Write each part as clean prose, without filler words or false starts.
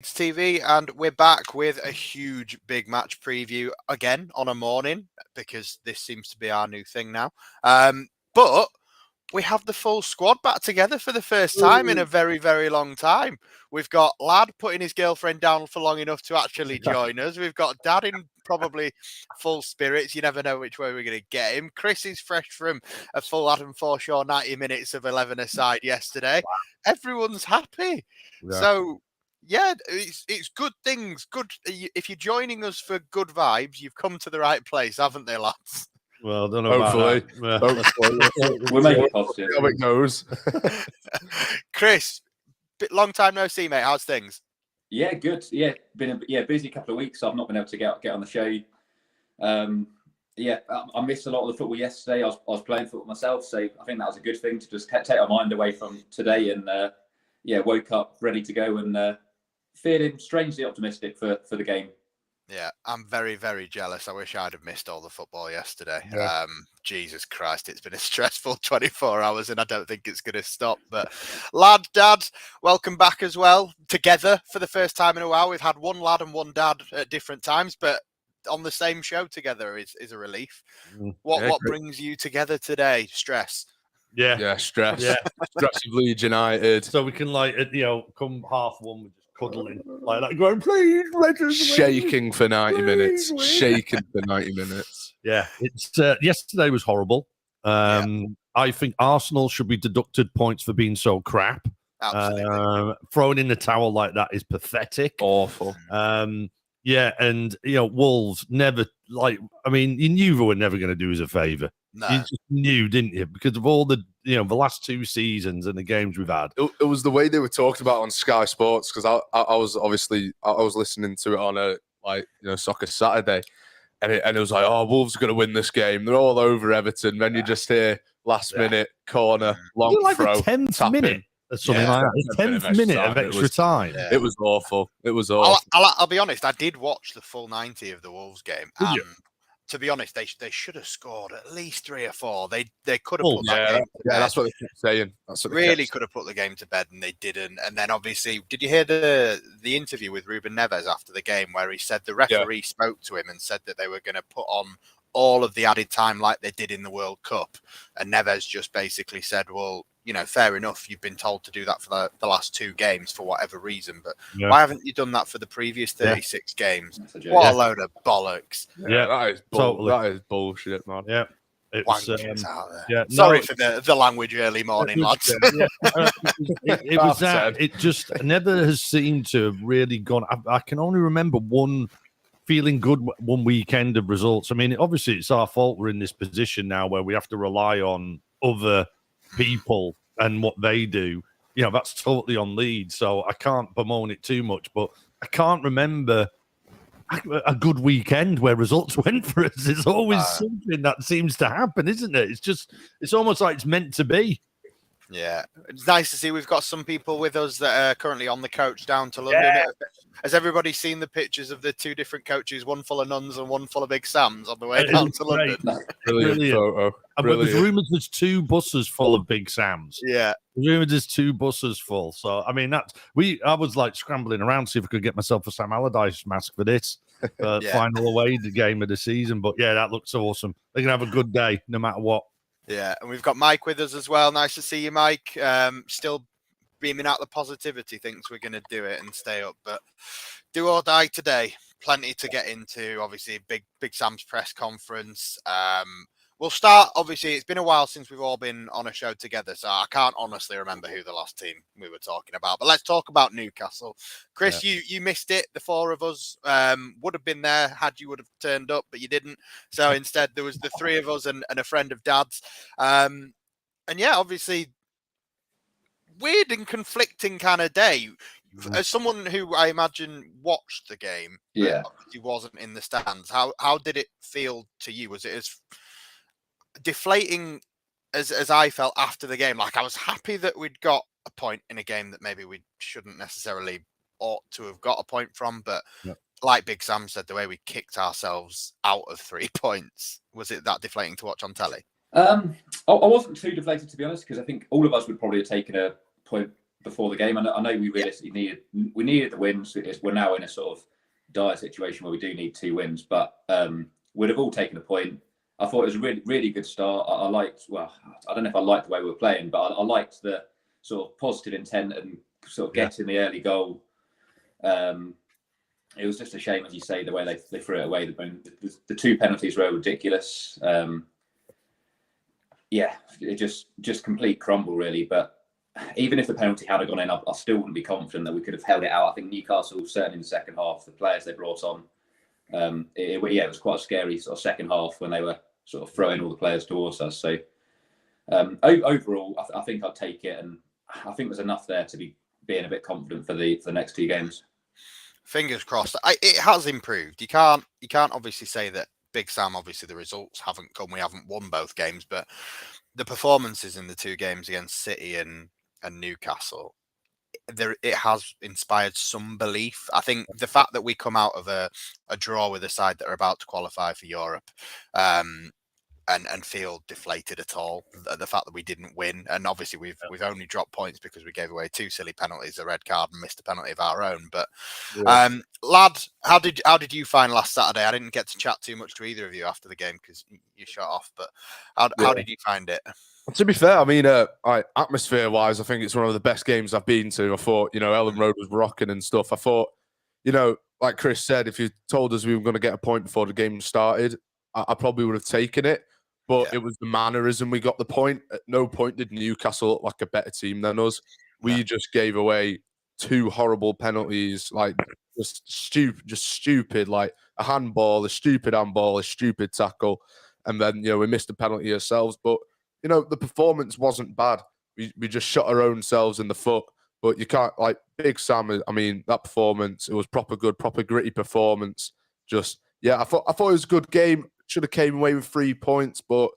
TV, and we're back with a huge big match preview again on a morning because this seems to be our new thing now. But we have the full squad back together for the first time in a very, very long time. We've got Lad putting his girlfriend down for long enough to actually join us. We've got Dad in probably full spirits. You never know which way we're going to get him. Chris is fresh from a full Adam Forshaw 90 minutes of 11 aside yesterday. Everyone's happy. Yeah. So, yeah, it's good things. Good. If you're joining us for good vibes, you've come to the right place, haven't they, lads? Well, I don't know Hopefully. about that. We'll make it positive. How it goes. Chris, long time no see, mate. How's things? Yeah, good. Yeah, been a busy couple of weeks. So I've not been able to get on the show. I missed a lot of the football yesterday. I was playing football myself, so I think that was a good thing to just take our mind away from today. And woke up ready to go and feeling strangely optimistic for the game. Yeah, I'm very, very jealous. I wish I'd have missed all the football yesterday. Yeah. Jesus Christ, it's been a stressful 24 hours and I don't think it's going to stop. But Lad, Dad, welcome back as well. Together for the first time in a while. We've had one lad and one dad at different times, but on the same show together is a relief. What brings you together today? Stress? Yeah, stress. Yeah. Stress of Leeds United. So we can come half one with just cuddling like that, going, please let us shaking for 90 minutes. Shaking for 90 minutes. Yeah, it's yesterday was horrible. I think Arsenal should be deducted points for being so crap. Absolutely. Throwing in the towel like that is pathetic. Awful. Yeah, and Wolves never you knew they were never going to do us a favour. No. You just knew, didn't you? Because of all the the last two seasons and the games we've had. It was the way they were talked about on Sky Sports, because I was listening to it on a Soccer Saturday, and it was like, oh, Wolves are going to win this game. They're all over Everton. Then you just hear last minute corner, long throw, the 10th minute. Or something like that. The 10th minute of extra time. Yeah. It was awful. It was awful. I'll be honest, I did watch the full 90 of the Wolves game. Did you? To be honest, they should have scored at least 3 or 4. They could have put that game to bed. That's what they kept saying. Really could have put the game to bed, and they didn't. And then obviously, did you hear the interview with Ruben Neves after the game where he said the referee spoke to him and said that they were going to put on all of the added time like they did in the World Cup? And Neves just basically said, well, fair enough. You've been told to do that for the last 2 games for whatever reason, but why haven't you done that for the previous 36 games? What a load of bollocks. Yeah, that is totally. That is bullshit, man. Yeah. Wankers out there. Sorry for the language early morning, lads. It was that. It just never has seemed to have really gone. I can only remember one feeling good one weekend of results. I mean, obviously it's our fault we're in this position now where we have to rely on other people and what they do. That's totally on Leeds, so I can't bemoan it too much, but I can't remember a good weekend where results went for us. It's always something that seems to happen, isn't it? It's almost like it's meant to be. Yeah, it's nice to see we've got some people with us that are currently on the coach down to London. Yeah. Has everybody seen the pictures of the 2 different coaches, one full of nuns and one full of big Sams on the way down to London? Brilliant photo. There's rumours there's 2 buses full of big Sams. Yeah. Rumours there's 2 buses full. So, I mean, I was like scrambling around to see if I could get myself a Sam Allardyce mask for this final away game of the season. But yeah, that looks awesome. They're going to have a good day no matter what. Yeah, and we've got Mike with us as well. Nice to see you, Mike. Still beaming out the positivity, thinks we're going to do it and stay up. But do or die today. Plenty to get into. Obviously, Big Sam's press conference. We'll start. Obviously, it's been a while since we've all been on a show together, so I can't honestly remember who the last team we were talking about. But let's talk about Newcastle. Chris, you missed it. The 4 of us would have been there had you would have turned up, but you didn't. So instead, there was the 3 of us and a friend of Dad's. And yeah, obviously, weird and conflicting kind of day. As someone who I imagine watched the game, obviously wasn't in the stands. How did it feel to you? Was it as deflating as I felt after the game? Like, I was happy that we'd got a point in a game that maybe we shouldn't necessarily ought to have got a point from, but like Big Sam said, the way we kicked ourselves out of 3 points, was it that deflating to watch on telly? I wasn't too deflated, to be honest, because I think all of us would probably have taken a point before the game. I know we realistically needed the wins. We're now in a sort of dire situation where we do need 2 wins, but we'd have all taken a point. I thought it was a really, really good start. I liked, well, I don't know if I liked the way we were playing, but I liked the sort of positive intent and sort of getting the early goal. It was just a shame, as you say, the way they threw it away. The 2 penalties were ridiculous. It just complete crumble, really. But even if the penalty had gone in, I still wouldn't be confident that we could have held it out. I think Newcastle, certainly in the second half, the players they brought on, it was quite a scary sort of second half when they were sort of throwing all the players towards us. So overall, I think I'd take it, and I think there's enough there to be being a bit confident for the next 2 games. Fingers crossed. It has improved. You can't obviously say that Big Sam, obviously the results haven't come. We haven't won both games, but the performances in the 2 games against City and Newcastle, it has inspired some belief. I think the fact that we come out of a draw with a side that are about to qualify for Europe, and feel deflated at all. The fact that we didn't win, and obviously we've only dropped points because we gave away 2 silly penalties, a red card, and missed a penalty of our own. But lad, how did you find last Saturday? I didn't get to chat too much to either of you after the game because you shut off. But how did you find it? To be fair, I mean, atmosphere-wise, I think it's one of the best games I've been to. I thought, Ellen Road was rocking and stuff. I thought, like Chris said, if you told us we were going to get a point before the game started, I probably would have taken it. But it was the mannerism we got the point. At no point did Newcastle look like a better team than us. We just gave away 2 horrible penalties, like just stupid, like a handball, a stupid handball, a stupid tackle. And then, we missed a penalty ourselves. But, the performance wasn't bad. We just shot our own selves in the foot. But you can't, like, Big Sam, I mean, that performance, it was proper good, proper gritty performance. I thought it was a good game. Should have came away with 3 points, but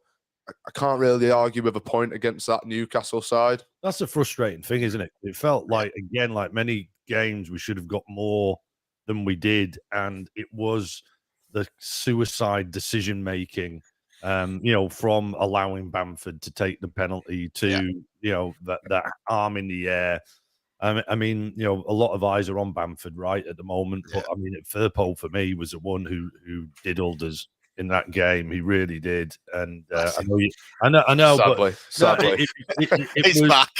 I can't really argue with a point against that Newcastle side. That's the frustrating thing, isn't it? It felt like, again, like many games, we should have got more than we did, and it was the suicide decision-making, from allowing Bamford to take the penalty to, that arm in the air. I mean, a lot of eyes are on Bamford right at the moment, but I mean, Firpo for me was the one who diddled us in that game. He really did, and I know. Sadly, He's back.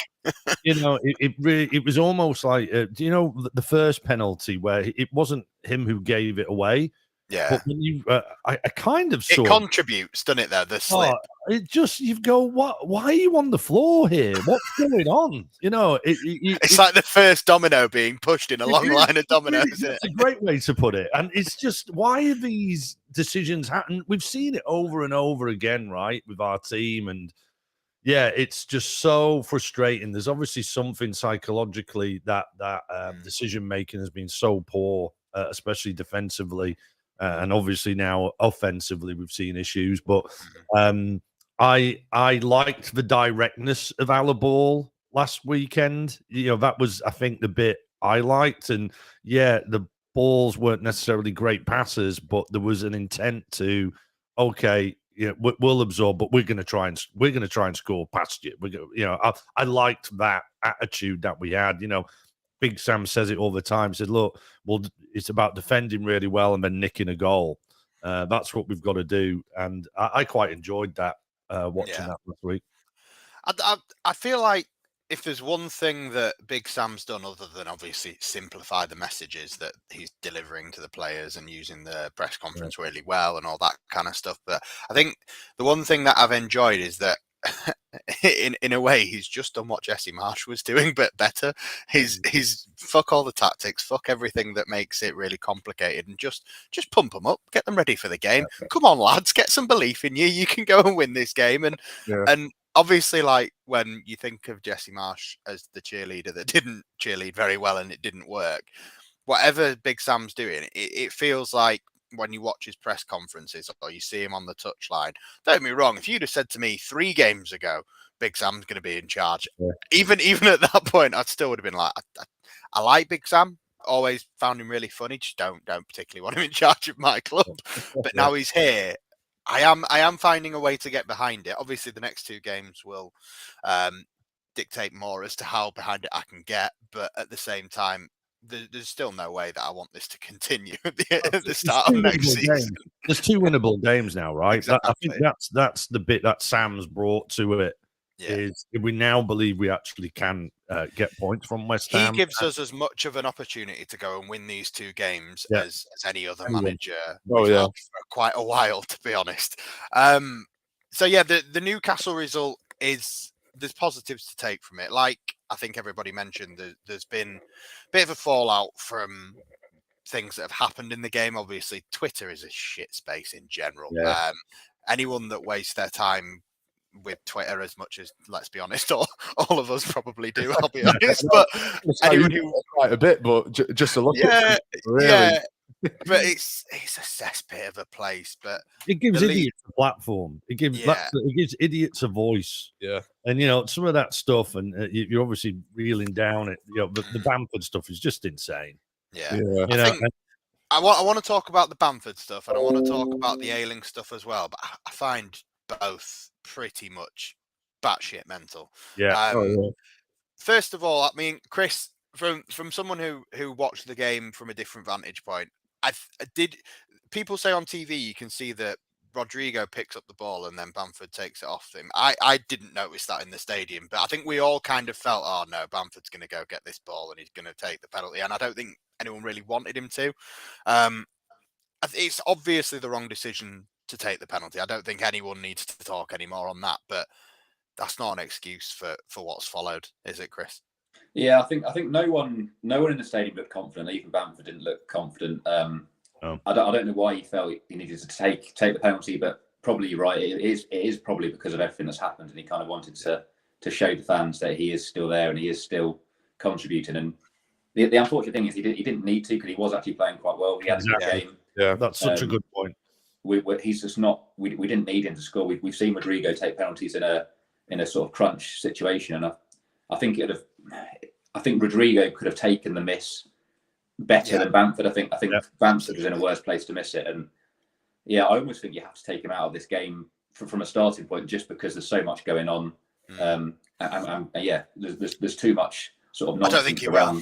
It was almost like the first penalty where it wasn't him who gave it away. Yeah, but when I kind of saw it contributes, doesn't it? Though the slip, you go, what? Why are you on the floor here? What's going on? It's like the first domino being pushed in a long line of dominoes. It's a great way to put it, and it's just why are these decisions happen? We've seen it over and over again, right, with our team, and it's just so frustrating. There's obviously something psychologically that decision making has been so poor, especially defensively. And obviously now offensively we've seen issues, but I liked the directness of our ball last weekend. That was, I think, the bit I liked. And the balls weren't necessarily great passes, but there was an intent to, we'll absorb, but we're going to try and score past you. I liked that attitude that we had. Big Sam says it all the time. He said, look, well, it's about defending really well and then nicking a goal. That's what we've got to do. And I quite enjoyed that, watching that last week. I feel like if there's one thing that Big Sam's done other than obviously simplify the messages that he's delivering to the players and using the press conference really well and all that kind of stuff. But I think the one thing that I've enjoyed is that in a way he's just done what Jesse Marsch was doing but better. He's fuck all the tactics, fuck everything that makes it really complicated, and just pump them up, get them ready for the game. Come on lads, get some belief in you can go and win this game. And obviously, like, when you think of Jesse Marsch as the cheerleader that didn't cheerlead very well and it didn't work, whatever Big Sam's doing, it feels like when you watch his press conferences or you see him on the touchline, don't get me wrong, if you'd have said to me 3 games ago, Big Sam's going to be in charge, even at that point, I still would have been like, I like Big Sam, always found him really funny, just don't particularly want him in charge of my club. But now he's here, I am finding a way to get behind it. Obviously, the next 2 games will dictate more as to how behind it I can get, but at the same time, there's still no way that I want this to continue at the start of next season. There's 2 winnable games now, right? Exactly. I think that's the bit that Sam's brought to it. Yeah. Is we now believe we actually can get points from West Ham. He gives us as much of an opportunity to go and win these 2 games as any other manager we've had for quite a while, to be honest. So yeah, the Newcastle result there's positives to take from it. Like I think everybody mentioned, there's been a bit of a fallout from things that have happened in the game. Obviously, Twitter is a shit space in general. Yeah. Anyone that wastes their time with Twitter as much as, let's be honest, all of us probably do, I'll be honest. But anyone who quite a bit, but just a look yeah, at it, really. Yeah. But it's a cesspit of a place. But it gives idiots a platform. It gives idiots a voice. Yeah, and some of that stuff, and you're obviously reeling down it. The Bamford stuff is just insane. Yeah. I want to talk about the Bamford stuff, and I want to talk about the Ayling stuff as well. But I find both pretty much batshit mental. Yeah. First of all, I mean, Chris, from someone who watched the game from a different vantage point, I did. People say on TV you can see that Rodrigo picks up the ball and then Bamford takes it off him. I didn't notice that in the stadium, but I think we all kind of felt, oh no, Bamford's going to go get this ball and he's going to take the penalty, and I don't think anyone really wanted him to. It's obviously the wrong decision to take the penalty. I don't think anyone needs to talk anymore on that, but that's not an excuse for what's followed, is it, Chris? Yeah, I think no one in the stadium looked confident. Even Bamford didn't look confident. I don't know why he felt he needed to take the penalty, but probably you're right. It is probably because of everything that's happened, and he kind of wanted to show the fans that he is still there and he is still contributing. And the unfortunate thing is he didn't need to, because he was actually playing quite well. He had a good game. Yeah, that's such a good point. He's just not. We didn't need him to score. We've seen Rodrigo take penalties in a sort of crunch situation, and I think Rodrigo could have taken the miss better than Bamford. I think Bamford was in a worse place to miss it, and I almost think you have to take him out of this game from a starting point, just because there's so much going on. There's too much sort of nonsense. I don't think he will.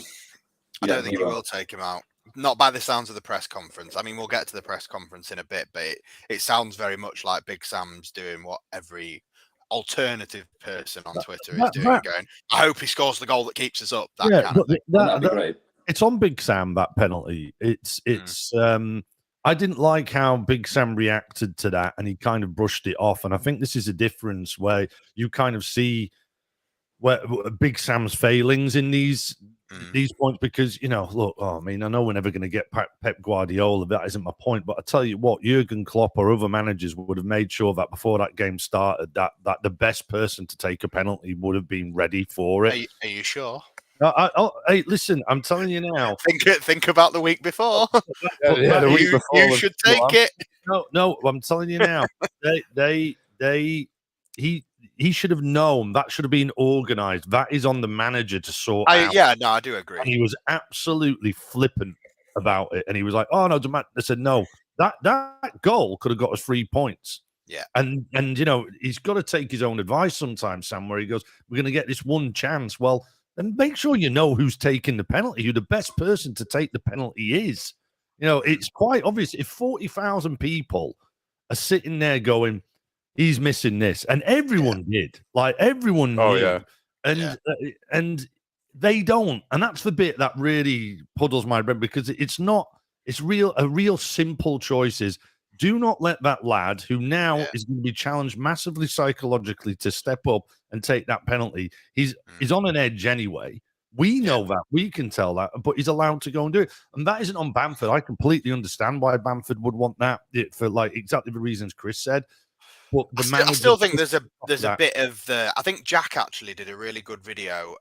I don't think he will take him out. Not by the sounds of the press conference. I mean, we'll get to the press conference in a bit, but it sounds very much like Big Sam's doing what every alternative person on Twitter is doing, going, I hope he scores the goal that keeps us up. That kind of thing. That'd be great. It's on Big Sam, that penalty. It's I didn't like how Big Sam reacted to that, and he kind of brushed it off. And I think this is a difference where you kind of see where Big Sam's failings in these points, because, look, I know we're never going to get Pep Guardiola. That isn't my point. But I tell you what, Jurgen Klopp or other managers would have made sure that before that game started, that the best person to take a penalty would have been ready for it. Are you sure? Hey, listen, I'm telling you now. Think about the week before. The week before you should take it. No, I'm telling you now. He should have known. That should have been organised. That is on the manager to sort out. Yeah, no, I do agree. And he was absolutely flippant about it, and he was like, "Oh no, I said no. That goal could have got us 3 points." Yeah, and he's got to take his own advice sometimes, Sam. Where he goes, "We're going to get this one chance." Well, then make sure you know who's taking the penalty, who the best person to take the penalty is. It's quite obvious if 40,000 people are sitting there going, he's missing this, and everyone did. Like, everyone knew. And they don't. And that's the bit that really puddles my brain, because it's a real simple choice is, do not let that lad, who now is going to be challenged massively psychologically, to step up and take that penalty. He's on an edge anyway. We know that. We can tell that. But he's allowed to go and do it. And that isn't on Bamford. I completely understand why Bamford would want that, for like exactly the reasons Chris said. But I still think there's a bit of the. I think Jack actually did a really good video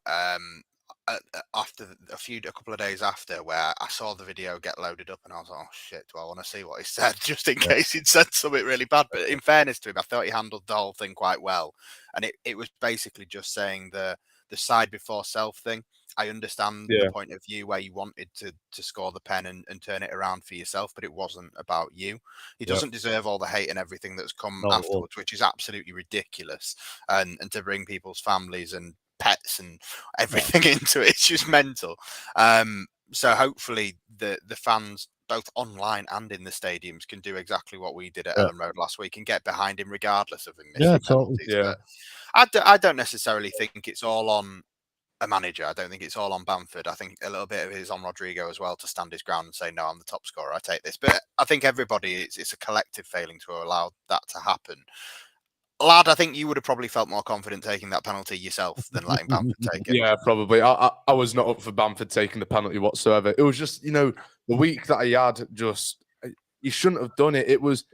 after a couple of days after, where I saw the video get loaded up, and I was like, oh shit, do I want to see what he said, just in case he'd said something really bad. But in fairness to him, I thought he handled the whole thing quite well, and it was basically just saying the side before self thing. I understand the point of view where you wanted to score the pen and turn it around for yourself, but it wasn't about you. He doesn't deserve all the hate and everything that's come afterwards, which is absolutely ridiculous. And to bring people's families and pets and everything into it. It's just mental. So hopefully the fans, both online and in the stadiums, can do exactly what we did at Ellen Road last week and get behind him regardless of him missing penalties. Yeah. But I don't necessarily think it's all on a manager. I don't think it's all on Bamford. I think a little bit of it is on Rodrigo as well to stand his ground and say, no, I'm the top scorer, I take this. But I think everybody, it's a collective failing to allow that to happen. Lad, I think you would have probably felt more confident taking that penalty yourself than letting Bamford take it. Yeah, probably. I was not up for Bamford taking the penalty whatsoever. It was just, the week that he had, just he shouldn't have done it. It was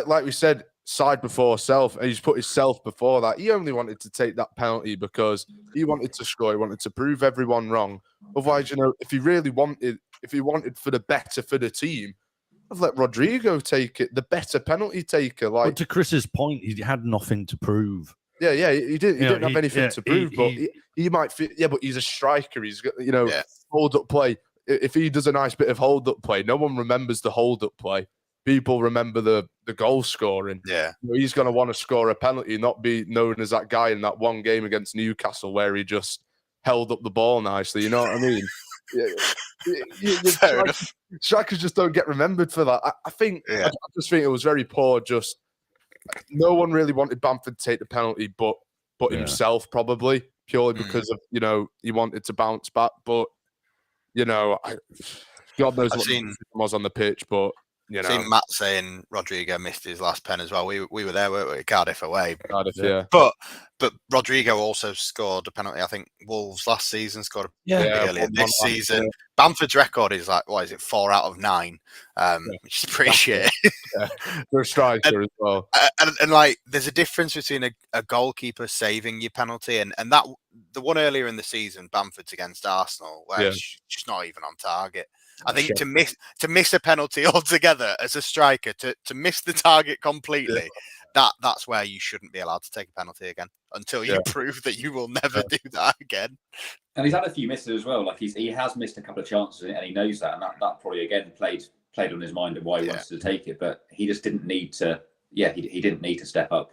like we said, side before self, and he's put himself before that. He only wanted to take that penalty because he wanted to score. He wanted to prove everyone wrong. Otherwise, if he wanted for the better for the team, I've let Rodrigo take it, the better penalty taker. But to Chris's point, he had nothing to prove. Yeah, he didn't have anything to prove. But he might feel, but he's a striker. He's got, hold up play. If he does a nice bit of hold up play, no one remembers the hold up play. People remember the goal scoring. Yeah, he's going to want to score a penalty, not be known as that guy in that one game against Newcastle where he just held up the ball nicely. You know what I mean? Strikers just don't get remembered for that. I just think it was very poor. Just no one really wanted Bamford to take the penalty, but himself probably purely because of he wanted to bounce back. But God knows what was on the pitch, but. I've seen Matt saying Rodrigo missed his last pen as well. We were there, weren't we? Cardiff away. Yeah. But Rodrigo also scored a penalty. I think Wolves last season scored a penalty earlier this season. Yeah. Bamford's record is 4 out of 9, which is pretty shit. For a striker as well. And there's a difference between a goalkeeper saving your penalty and that the one earlier in the season, Bamford's against Arsenal, where it's just not even on target. I think to miss a penalty altogether as a striker, to miss the target completely, that's where you shouldn't be allowed to take a penalty again until you prove that you will never do that again. And he's had a few misses as well. He has missed a couple of chances, and he knows that, and that probably again played on his mind and why he wanted to take it. But he just didn't need to. Yeah, he didn't need to step up.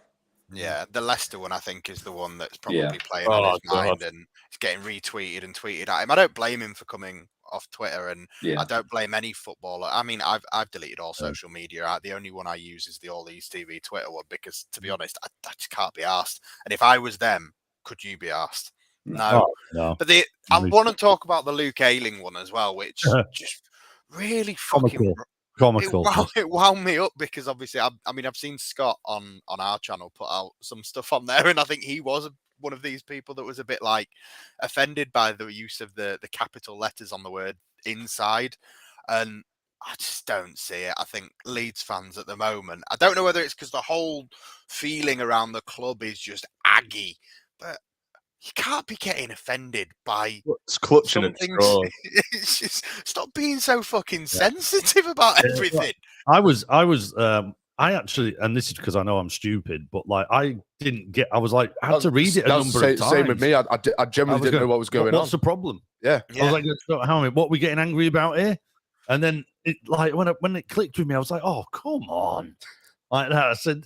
Yeah, the Leicester one I think is the one that's probably playing on his mind, and it's getting retweeted and tweeted at him. I don't blame him for coming off Twitter, and I don't blame any footballer. I mean, I've deleted all social media. The only one I use is the All These TV Twitter one because, to be honest, I just can't be arsed. And if I was them, could you be arsed? No. But I want to talk about the Luke Ayling one as well, which just really fucking comical. It wound me up because obviously, I've seen Scott on our channel put out some stuff on there, and I think he was one of these people that was a bit offended by the use of the capital letters on the word inside, and I just don't see it. I think Leeds fans at the moment, I don't know whether it's because the whole feeling around the club is just aggy, but you can't be getting offended by it's clutching at straws. It's just stop being so fucking sensitive about everything. I actually, and this is because I know I'm stupid, but I didn't get. I was I had to read it a number of times. Same with me. I generally didn't know what was going on. What's the problem? Yeah. I was what are we getting angry about here? And then it when it clicked with me, I was like, oh, come on. Like that, I said,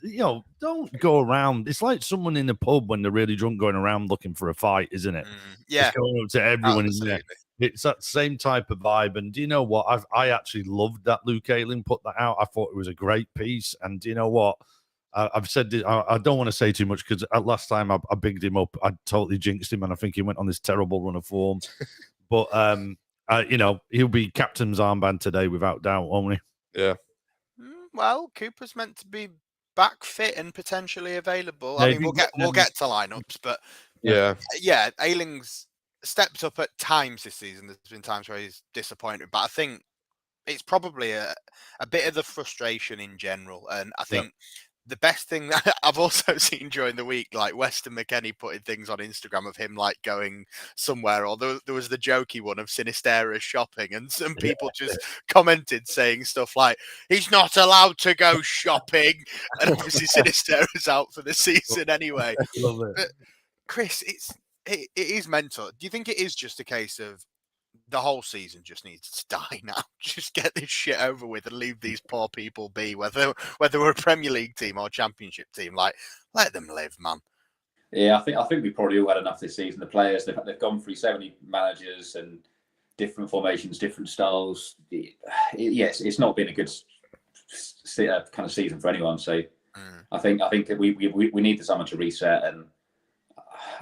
don't go around. It's like someone in a pub when they're really drunk going around looking for a fight, isn't it? Yeah. Just going up to everyone in there. It's that same type of vibe. And do you know what? I actually loved that Luke Ayling put that out. I thought it was a great piece. And do you know what? I've said this, I don't want to say too much because last time I bigged him up, I totally jinxed him. And I think he went on this terrible run of form. But, he'll be captain's armband today without doubt, won't he? Yeah. Well, Cooper's meant to be back fit and potentially available. I mean, we'll get to lineups, but Ayling's stepped up at times this season. There's been times where he's disappointed, but I think it's probably a bit of the frustration in general. And I think the best thing that I've also seen during the week, Weston McKennie putting things on Instagram of him going somewhere, or there was the jokey one of Sinisterra shopping, and some people just commented saying stuff like, he's not allowed to go shopping. And obviously Sinisterra's out for the season anyway. Love it. But Chris, it is mental. Do you think it is just a case of the whole season just needs to die now? Just get this shit over with and leave these poor people be, whether we're a Premier League team or Championship team. Let them live, man. Yeah, I think we probably all had enough this season. The players they've gone through so many managers and different formations, different styles. Yes, it's not been a good kind of season for anyone. So I think we need the summer to reset, and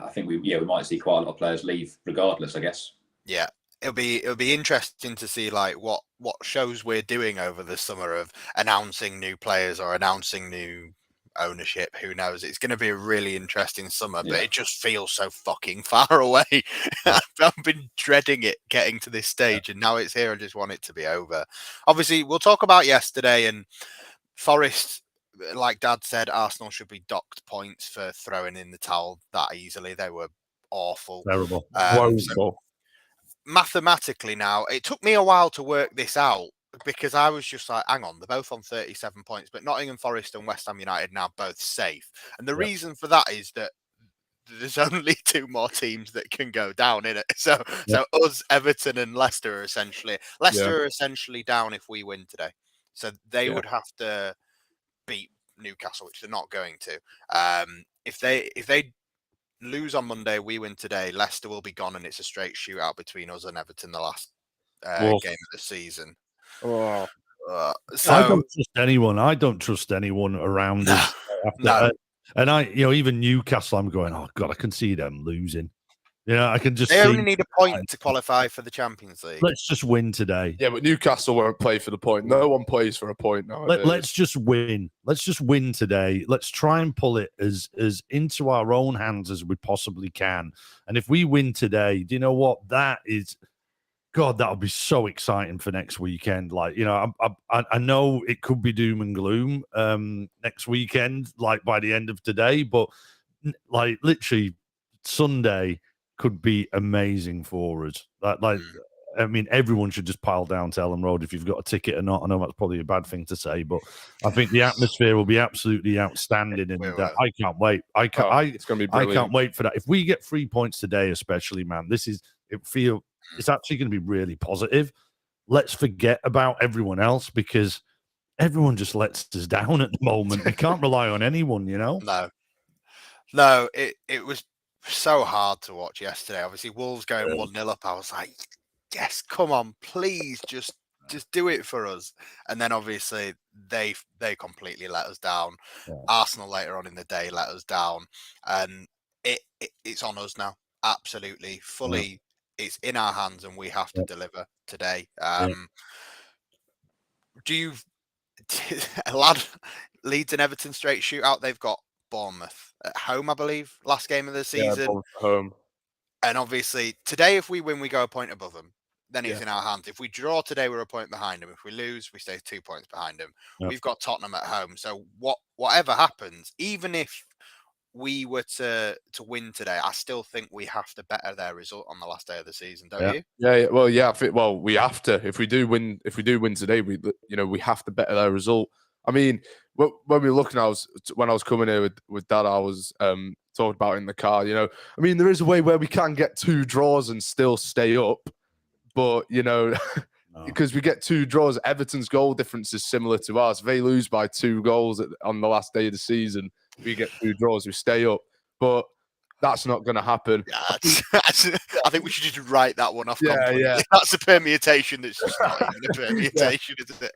I think we might see quite a lot of players leave regardless, I guess. Yeah. It'll be interesting to see like what shows we're doing over the summer of announcing new players or announcing new ownership. Who knows? It's going to be a really interesting summer, but it just feels so fucking far away. I've been dreading it getting to this stage, and now it's here. I just want it to be over. Obviously, we'll talk about yesterday and Forest. Like Dad said, Arsenal should be docked points for throwing in the towel that easily. They were awful, terrible, so mathematically now, it took me a while to work this out because I was just like, hang on, they're both on 37 points, but Nottingham Forest and West Ham United now both safe. And the reason for that is that there's only 2 more teams that can go down in it. So us, Everton and Leicester are essentially down if we win today. So they would have to beat Newcastle, which they're not going to. If they lose on Monday, we win today, Leicester will be gone, and it's a straight shootout between us and Everton the last game of the season. I don't trust anyone. I don't trust anyone around us. And even Newcastle, I'm going, oh God, I can see them losing. I can just. They only need a point to qualify for the Champions League. Let's just win today. Yeah, but Newcastle won't play for the point. No one plays for a point now. Let's just win. Let's just win today. Let's try and pull it as into our own hands as we possibly can. And if we win today, do you know what? That is, God, that'll be so exciting for next weekend. Like, I know it could be doom and gloom next weekend, like by the end of today, but like literally Sunday could be amazing for us. I mean, everyone should just pile down to Ellen Road if you've got a ticket or not. I know that's probably a bad thing to say, but I think the atmosphere will be absolutely outstanding, and I can't wait. It's going to be brilliant. I can't wait for that. If we get 3 points today, especially, man, it's actually going to be really positive. Let's forget about everyone else because everyone just lets us down at the moment. We can't rely on anyone, No, it was so hard to watch yesterday. Obviously, Wolves going 1-0 up. I was like, yes, come on, please, just do it for us. And then obviously they completely let us down. Yeah. Arsenal later on in the day let us down, and it's on us now. Absolutely, fully, it's in our hands, and we have to deliver today. Leeds and Everton straight shootout? They've got Bournemouth at home, I believe, last game of the season. Yeah, home. And obviously today, if we win, we go a point above them. Then it's in our hands. If we draw today, we're a point behind them. If we lose, we stay 2 points behind them. Yep. We've got Tottenham at home. So whatever happens, even if we were to win today, I still think we have to better their result on the last day of the season, don't you? Yeah. Well, we have to. If we do win today, we have to better their result. I mean, when we were looking, when I was coming here with Dad, I was talking about in the car. I mean, there is a way where we can get 2 draws and still stay up, but because we get 2 draws, Everton's goal difference is similar to ours. If they lose by 2 goals on the last day of the season, we get 2 draws, we stay up, but that's not going to happen. Yeah, I think we should just write that one off completely. Yeah. That's a permutation that's just not even a permutation, isn't it?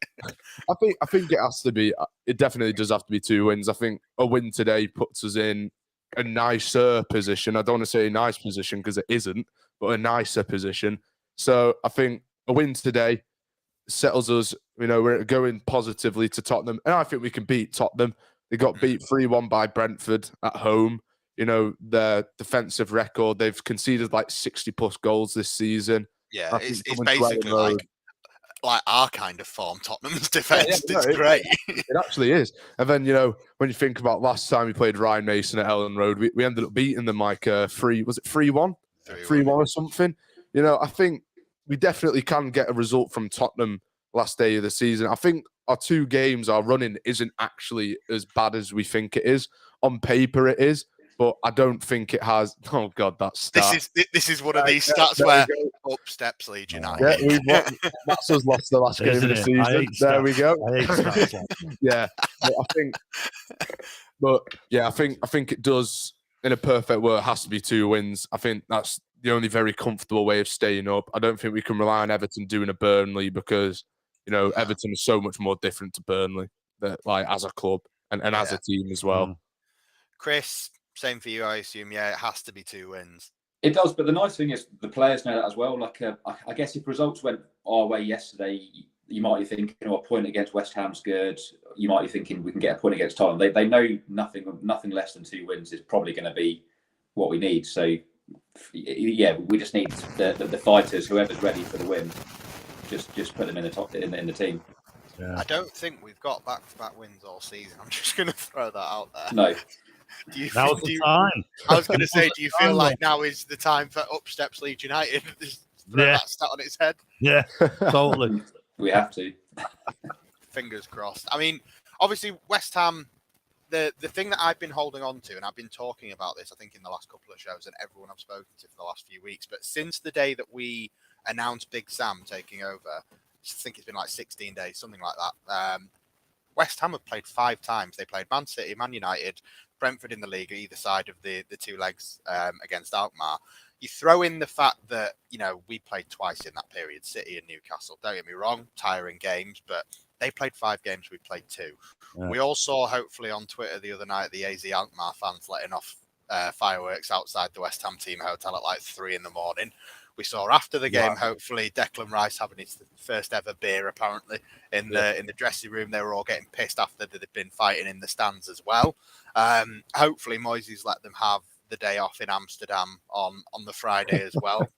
I think it has to be. It definitely does have to be 2 wins. I think a win today puts us in a nicer position. I don't want to say a nice position because it isn't, but a nicer position. So I think a win today settles us. We're going positively to Tottenham, and I think we can beat Tottenham. They got beat 3-1 by Brentford at home. Their defensive record, they've conceded like 60+ goals this season. Yeah, it's basically like our kind of form, Tottenham's defence. It's great. It actually is. And then, when you think about last time we played Ryan Mason at Ellen Road, we ended up beating them like 3-1? 3-1 or something. I think we definitely can get a result from Tottenham last day of the season. I think our 2 games, our running isn't actually as bad as we think it is. On paper, it is. But I don't think it has. Oh God, that stat. This is one of these stats where up steps Leeds United. Yeah, that's us lost the last game of the season. There we go. I think it does. in a perfect world, it has to be 2 wins. I think that's the only very comfortable way of staying up. I don't think we can rely on Everton doing a Burnley because, Everton is so much more different to Burnley, as a club and as a team as well. Chris, same for you, I assume. Yeah, it has to be 2 wins. It does, but the nice thing is the players know that as well. I guess if results went our way yesterday, you might be thinking, a point against West Ham's good. You might be thinking we can get a point against Tottenham. They know nothing less than 2 wins is probably going to be what we need. So, yeah, we just need the fighters, whoever's ready for the win, just put them in the top in the team. Yeah. I don't think we've got back-to-back wins all season. I'm just going to throw that out there. No. Now's the time. I was going to say, do you feel like now is the time for up steps Leeds United? Throw that stat on its head. Yeah, totally. We have to. Fingers crossed. I mean, obviously, West Ham, the thing that I've been holding on to, and I've been talking about this, I think, in the last couple of shows, and everyone I've spoken to for the last few weeks, but since the day that we announced Big Sam taking over, I think it's been like 16 days, something like that. West Ham have played 5 times. They played Man City, Man United, Brentford in the league, either side of the 2 legs against Alkmaar. You throw in the fact that, we played twice in that period, City and Newcastle. Don't get me wrong, tiring games, but they played 5 games, we played 2. Yeah. We all saw, hopefully, on Twitter the other night, the AZ Alkmaar fans letting off fireworks outside the West Ham team hotel at like 3 a.m. We saw after the game, hopefully, Declan Rice having his first ever beer, apparently, in the dressing room. They were all getting pissed after they'd been fighting in the stands as well. Hopefully, Moyes let them have the day off in Amsterdam on the Friday as well.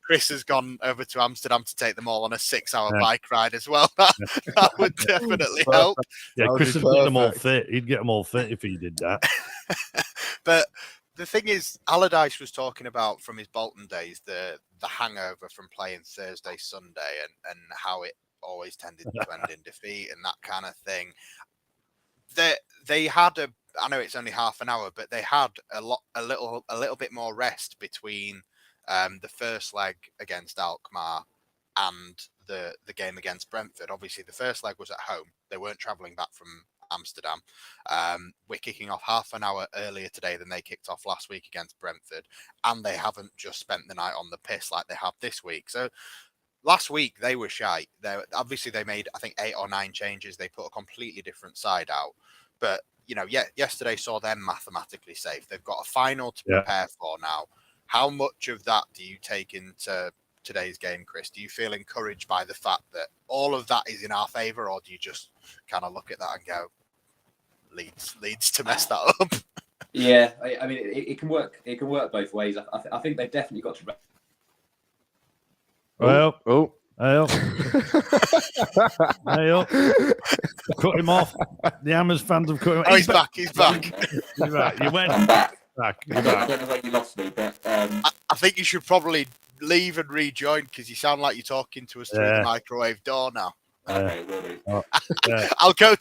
Chris has gone over to Amsterdam to take them all on a 6-hour bike ride as well. That would definitely help. Yeah, Chris would get them all fit. He'd get them all fit if he did that. But the thing is, Allardyce was talking about from his Bolton days the hangover from playing Thursday, Sunday, and how it always tended to end in defeat and that kind of thing. They had I know it's only half an hour, but they had a little bit more rest between the first leg against Alkmaar and the game against Brentford. Obviously, the first leg was at home. They weren't travelling back from Amsterdam. We're kicking off half an hour earlier today than they kicked off last week against Brentford, and they haven't just spent the night on the piss like they have this week. So last week they were shite. They made, I think, 8 or 9 changes. They put a completely different side out, but yesterday saw them mathematically safe. They've got a final to prepare for now. How much of that do you take into today's game, Chris? Do you feel encouraged by the fact that all of that is in our favour, or do you just kind of look at that and go, Leeds to mess that up? Yeah, I mean, it can work. It can work both ways. I think they've definitely got to. Cut him off. The Hammers fans have cut him off. Oh, he's back. He's back. You're right. You went. I'm back. You're back. I don't know where you lost me, but I think you should probably leave and rejoin because you sound like you're talking to us through the microwave door now. Okay, will do. I'll go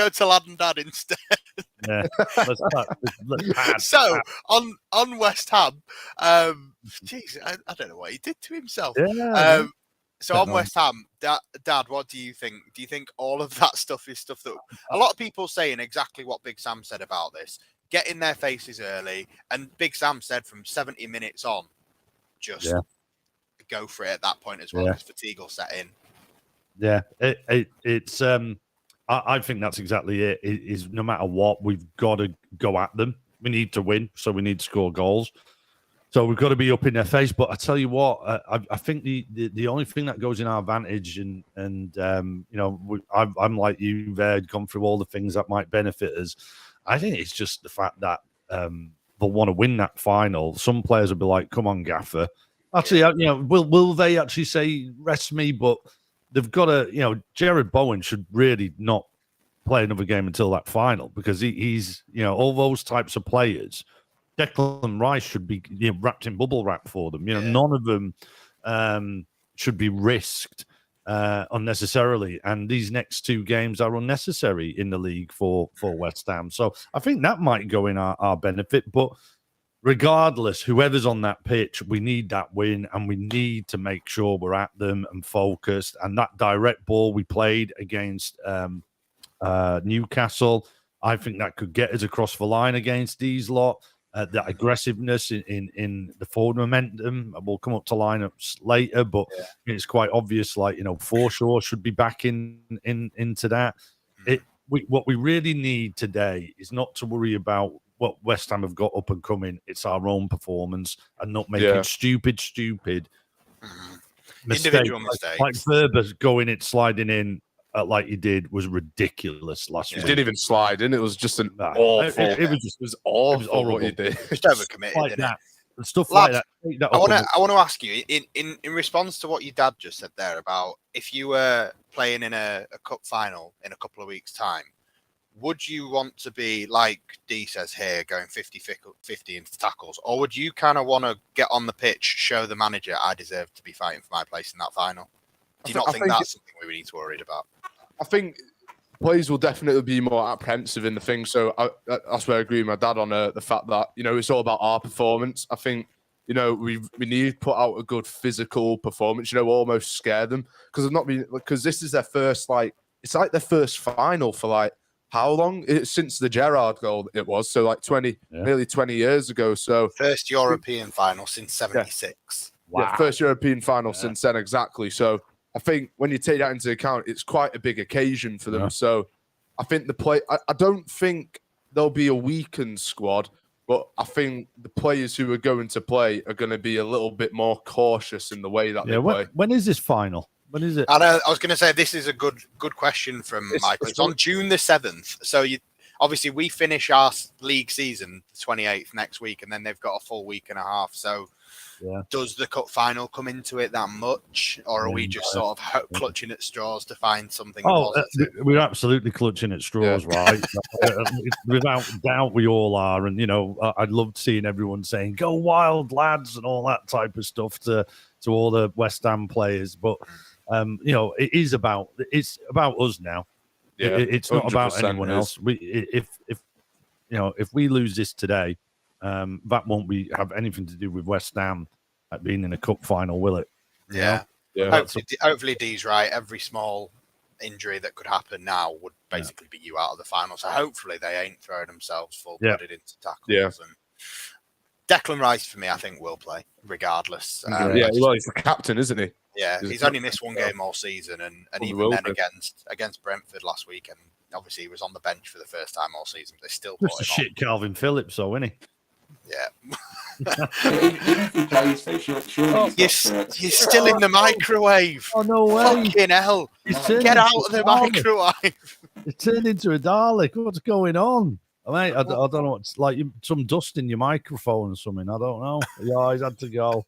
to Lad and Dad instead. Yeah. So on West Ham, I don't know what he did to himself. Yeah. So on West Ham, Dad, what do you think? Do you think all of that stuff is stuff that a lot of people saying exactly what Big Sam said about this? Get in their faces early, and Big Sam said from 70 minutes on, just go for it at that point as well because fatigue will set in. Yeah, it's. I think that's exactly it. It is no matter what, we've got to go at them. We need to win, so we need to score goals. So we've got to be up in their face. But I tell you what, I think the only thing that goes in our advantage, and I'm like you, Ved, gone through all the things that might benefit us. I think it's just the fact that they'll want to win that final. Some players will be like, "Come on, Gaffer." Actually, will they actually say rest me? But they've got to, Jared Bowen should really not play another game until that final because he's, all those types of players. Declan Rice should be wrapped in bubble wrap for them. None of them should be risked unnecessarily. And these next 2 games are unnecessary in the league for West Ham. So I think that might go in our benefit. But regardless, whoever's on that pitch, we need that win and we need to make sure we're at them and focused. And that direct ball we played against Newcastle, I think that could get us across the line against these lot. that aggressiveness in the forward momentum. We'll come up to lineups later, but it's quite obvious. Like, Forshaw should be back into that. What we really need today is not to worry about what West Ham have got up and coming. It's our own performance and not making stupid individual mistakes. Like Verber sliding in like he did was ridiculous last week. He didn't even slide in. It was just an awful. It was awful. It was horrible. What he did. Just overcommitted, like didn't that. it? And stuff Lads, like that. I want to ask you in response to what your dad just said there about if you were playing in a cup final in a couple of weeks' time, would you want to be, like D says here, going 50-50 into tackles, or would you kind of want to get on the pitch, show the manager I deserve to be fighting for my place in that final? Do you not think that's something we need to worry about? I think players will definitely be more apprehensive in the thing. So that's where I agree with my dad on the fact that, it's all about our performance. I think, we need to put out a good physical performance, almost scare them because this is their first, it's like their first final for how long? It's since the Gerrard goal it was. So nearly 20 years ago. So first European final since 76. Wow. Yeah, first European final since then. Exactly. So I think when you take that into account, it's quite a big occasion for them. Yeah. So I think I don't think there'll be a weakened squad, but I think the players who are going to play are going to be a little bit more cautious in the way that they play. When is this final? When is it? I was going to say this is a good question from Michael. It's on June the 7th. So obviously we finish our league season the 28th next week, and then they've got a full week and a half. So does the cup final come into it that much, or are we just sort of clutching at straws to find something positive? We're absolutely clutching at straws, right? Without doubt, we all are. And, I'd love seeing everyone saying, go wild, lads, and all that type of stuff to all the West Ham players. But, it's about us now. Yeah, it's not about anyone else. If we lose this today, that won't have anything to do with West Ham being in a cup final, will it? Yeah. Hopefully D's right. Every small injury that could happen now would basically be you out of the final. So hopefully they ain't throwing themselves full-blooded into tackles. Yeah. And Declan Rice, for me, I think will play regardless. Well, he's the captain, isn't he? Yeah, he's only missed one game all season, and even then against Brentford last week, and obviously he was on the bench for the first time all season. But they still put him shit, Calvin Phillips, though, isn't he? Yeah. You're still in the microwave. Oh, no way. Fucking hell. Get out of the microwave. It's turned into a Dalek. What's going on? I don't know. It's like some dust in your microphone or something. I don't know. Yeah, he's had to go.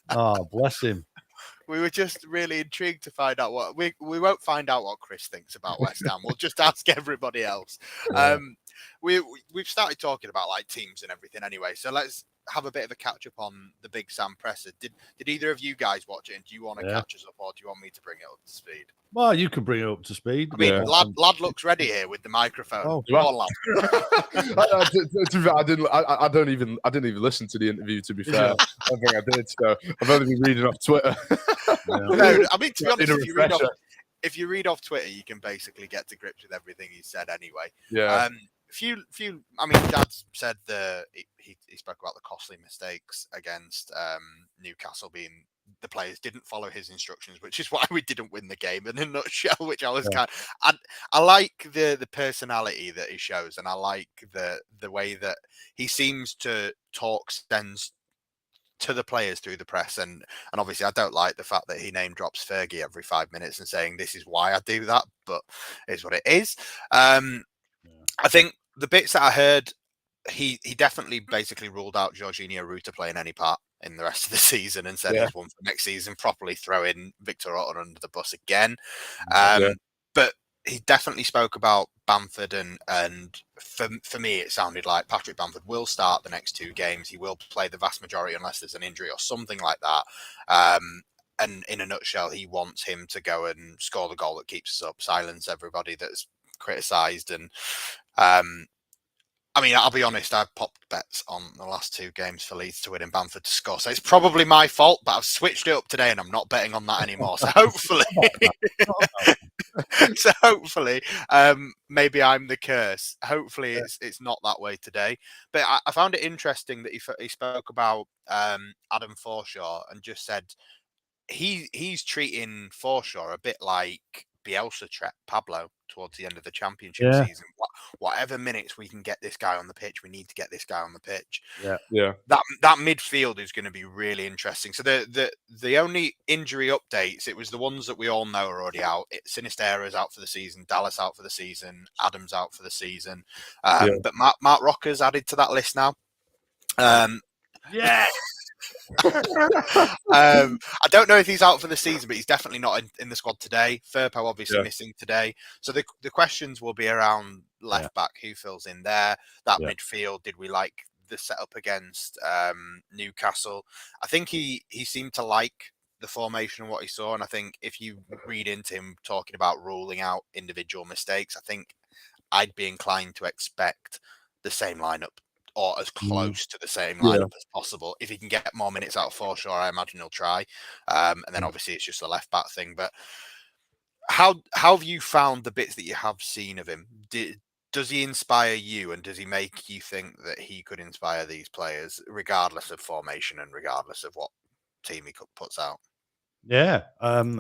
Oh, bless him. We were just really intrigued to find out what we won't find out what Chris thinks about West Ham. We'll just ask everybody else. Yeah. We've started talking about teams and everything anyway. So let's have a bit of a catch up on the Big Sam presser. Did either of you guys watch it? And do you want to catch us up, or do you want me to bring it up to speed? Well, you can bring it up to speed. I mean, lad looks ready here with the microphone. Oh, come on, lad. I didn't even listen to the interview. To be fair, I don't think I did. So I've only been reading off Twitter. No, I mean, to be honest, if you read off Twitter, you can basically get to grips with everything he said anyway. Yeah. Few. I mean, Dad said he spoke about the costly mistakes against Newcastle, being the players didn't follow his instructions, which is why we didn't win the game in a nutshell. Which I was I like the personality that he shows, and I like the way that he seems to talk sense to the players through the press, and obviously I don't like the fact that he name drops Fergie every 5 minutes and saying this is why I do that, but it is what it is. I think the bits that I heard, he definitely basically ruled out Jorginho Ruta playing any part in the rest of the season, and said he's one for next season, properly throwing Victor Otter under the bus again. But he definitely spoke about Bamford, and for me it sounded like Patrick Bamford will start the next 2 games. He will play the vast majority unless there's an injury or something like that. And in a nutshell, he wants him to go and score the goal that keeps us up, silence everybody that's criticised. And I mean, I'll be honest, I've popped bets on the last 2 games for Leeds to win and Bamford to score. So it's probably my fault, but I've switched it up today and I'm not betting on that anymore. So hopefully... So hopefully, maybe I'm the curse. Hopefully, it's not that way today. But I found it interesting that he spoke about Adam Forshaw and just said he's treating Forshaw a bit like Bielsa treated Pablo towards the end of the championship season. Whatever minutes we can get this guy on the pitch, we need to get this guy on the pitch. Yeah. That midfield is going to be really interesting. So the only injury updates, it was the ones that we all know are already out. Sinisterra's out for the season, Dallas out for the season, Adams out for the season. But Mark Rocker's added to that list now. Yeah. I don't know if he's out for the season, but he's definitely not in the squad today. Firpo obviously missing today. So the questions will be around left back, who fills in there. That midfield, did we like the setup against Newcastle? I think he seemed to like the formation and what he saw. And I think if you read into him talking about ruling out individual mistakes, I think I'd be inclined to expect the same lineup, or as close to the same lineup as possible. If he can get more minutes out of Forshaw, I imagine he'll try. And then obviously it's just the left back thing. But how have you found the bits that you have seen of him? Does he inspire you, and does he make you think that he could inspire these players, regardless of formation and regardless of what team he puts out? Yeah,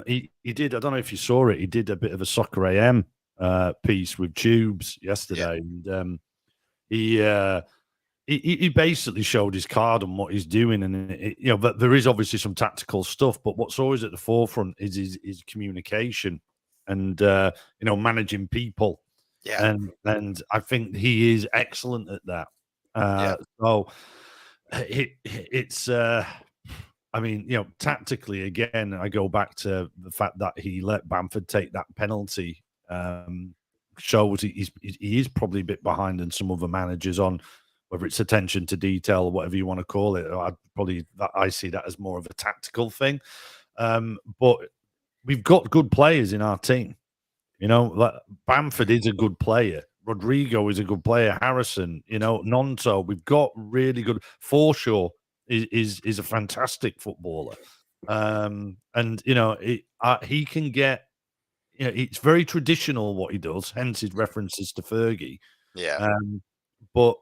he did. I don't know if you saw it. He did a bit of a Soccer AM piece with Tubes yesterday, and he basically showed his card on what he's doing, and but there is obviously some tactical stuff. But what's always at the forefront is his communication and managing people. Yeah, and I think he is excellent at that. So it's. I mean, tactically, again, I go back to the fact that he let Bamford take that penalty. Shows he is probably a bit behind than some other managers on whether it's attention to detail or whatever you want to call it. I see that as more of a tactical thing. But we've got good players in our team. Like Bamford is a good player. Rodrigo is a good player. Harrison, Nonto. We've got really good. Forshaw is a fantastic footballer. He can get. It's very traditional what he does. Hence his references to Fergie. Yeah. But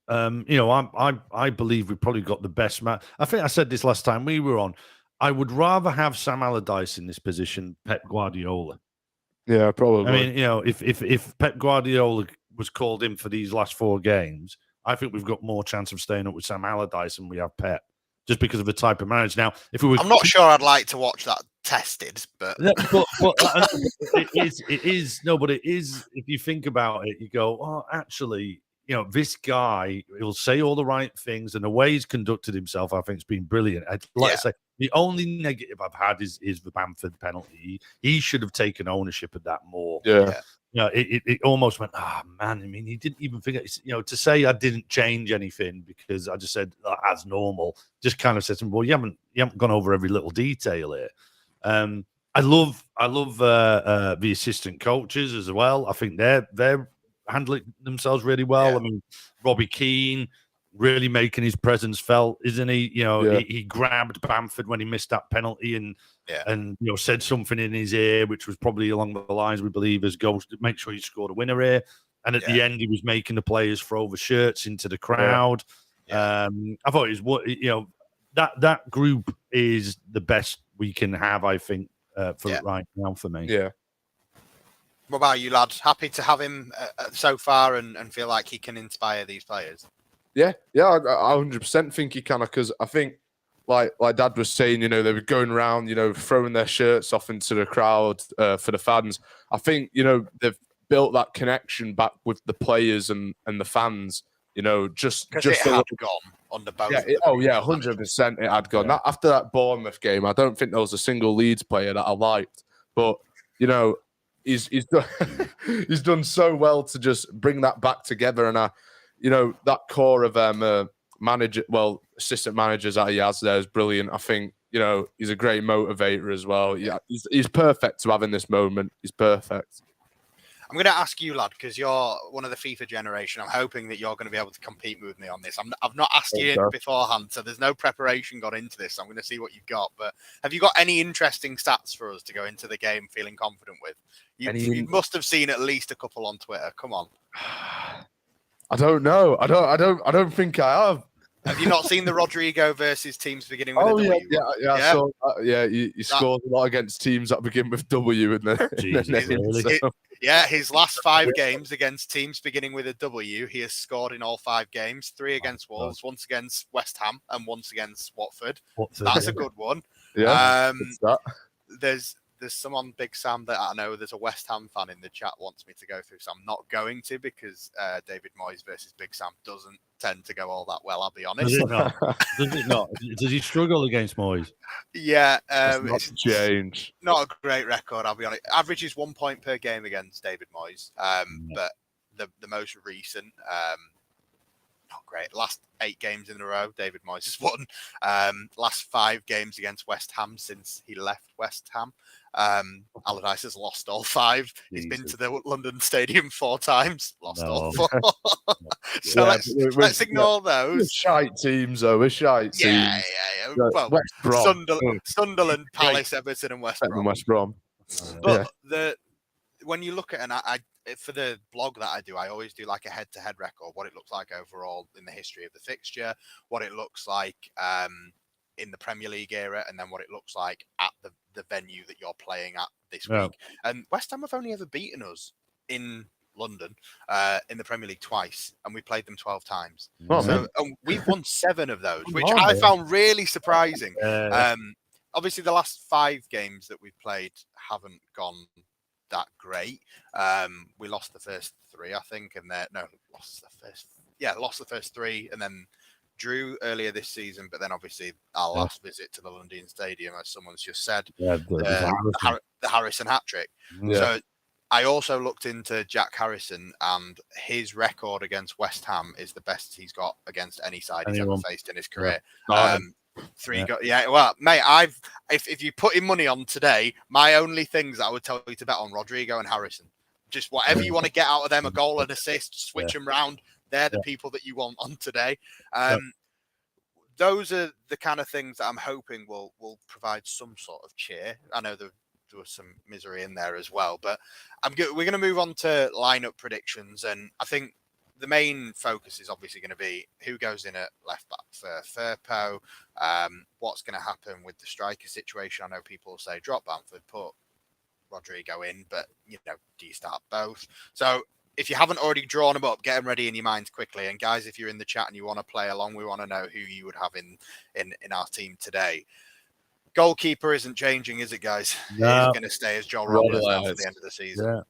I believe we've probably got the best man. I think I said this last time we were on. I would rather have Sam Allardyce in this position, Pep Guardiola. Yeah, probably. I mean, if Pep Guardiola was called in for these last 4 games, I think we've got more chance of staying up with Sam Allardyce than we have Pep, just because of the type of manager. Now, if we were, I'm not sure I'd like to watch that tested, but it is. No, but it is. If you think about it, you go, oh, actually, this guy, he'll say all the right things, and the way he's conducted himself, I think, has been brilliant. I'd like to say the only negative I've had is the Bamford penalty. He should have taken ownership of that more. Yeah. It almost went, man. I mean, he didn't even figure, to say I didn't change anything because I just said as normal, just kind of said to him, well, you haven't gone over every little detail here. I love the assistant coaches as well. I think they're handling themselves really well. Yeah. I mean, Robbie Keane really making his presence felt, isn't he? He grabbed Bamford when he missed that penalty and said something in his ear, which was probably along the lines we believe as goes to make sure he scored a winner here. And at the end, he was making the players throw the shirts into the crowd. Yeah. I thought it was that group is the best we can have, I think, right now for me. Yeah. What about you, lads? Happy to have him so far and feel like he can inspire these players? Yeah, I 100% think he can, because I think, like Dad was saying, they were going around, throwing their shirts off into the crowd for the fans. I think, they've built that connection back with the players and the fans, just it had gone under both. Yeah, 100% it had gone. After that Bournemouth game, I don't think there was a single Leeds player that I liked, but, he's done, he's done so well to just bring that back together, and that core of assistant managers that he has there is brilliant. I think he's a great motivator as well. Yeah, he's perfect to have in this moment. He's perfect. I'm going to ask you, lad, because you're one of the FIFA generation. I'm hoping that you're going to be able to compete with me on this. I've not asked you beforehand, so there's no preparation gone into this. I'm going to see what you've got. But have you got any interesting stats for us to go into the game feeling confident with? You must have seen at least a couple on Twitter. Come on. I don't know. I don't think I have. Have you not seen the Rodrigo versus teams beginning with a W? Yeah. So he scores a lot against teams that begin with W in the name. Yeah, his last 5 games against teams beginning with a W, he has scored in all 5 games. 3 against Wolves, once against West Ham, and once against Watford. That's a good one. Yeah, there's someone, Big Sam, that I know there's a West Ham fan in the chat wants me to go through, so I'm not going to, because David Moyes versus Big Sam doesn't tend to go all that well, I'll be honest. Does it not? Does it not? Does he struggle against Moyes? Yeah. It's change. Not a great record, I'll be honest. Averages 1 point per game against David Moyes, but the most recent, not great. Last 8 games in a row, David Moyes has won. Last 5 games against West Ham since he left West Ham. Allardyce has lost all 5. He's been to the London Stadium 4 times, lost all 4. So let's ignore those. We're shite teams, though. We're shite teams. Yeah. Well, West Brom. Sunderland, Palace, Everton, and West Brom. But when you look at, I for the blog that I do, I always do like a head-to-head record, what it looks like overall in the history of the fixture, what it looks like in the Premier League era, and then what it looks like at the venue that you're playing at this week. And West Ham have only ever beaten us in London in the Premier League twice, and we played them 12 times. So we've won 7 of those, which I found really surprising. Obviously, the last 5 games that we've played haven't gone that great. We lost the first 3, I think, and lost the first 3, and then drew earlier this season. But then obviously our last visit to the London Stadium, as someone's just said, the Harrison hat trick. So I also looked into Jack Harrison, and his record against West Ham is the best he's got against any side he's ever faced in his career. Well, mate, if you put in money on today, my only things I would tell you to bet on Rodrigo and Harrison. Just whatever you want to get out of them, a goal and assist, switch them round. They're the people that you want on today. Those are the kind of things that I'm hoping will provide some sort of cheer. I know there was some misery in there as well, but we're going to move on to lineup predictions, and I think the main focus is obviously going to be who goes in at left back for Firpo, what's going to happen with the striker situation. I know people will say drop Bamford, put Rodrigo in, but do you start both? So if you haven't already drawn them up, get them ready in your minds quickly. And guys, if you're in the chat and you want to play along, we want to know who you would have in our team today. Goalkeeper isn't changing, is it, guys? No. He's going to stay as Joel Robles for the end of the season. Yeah.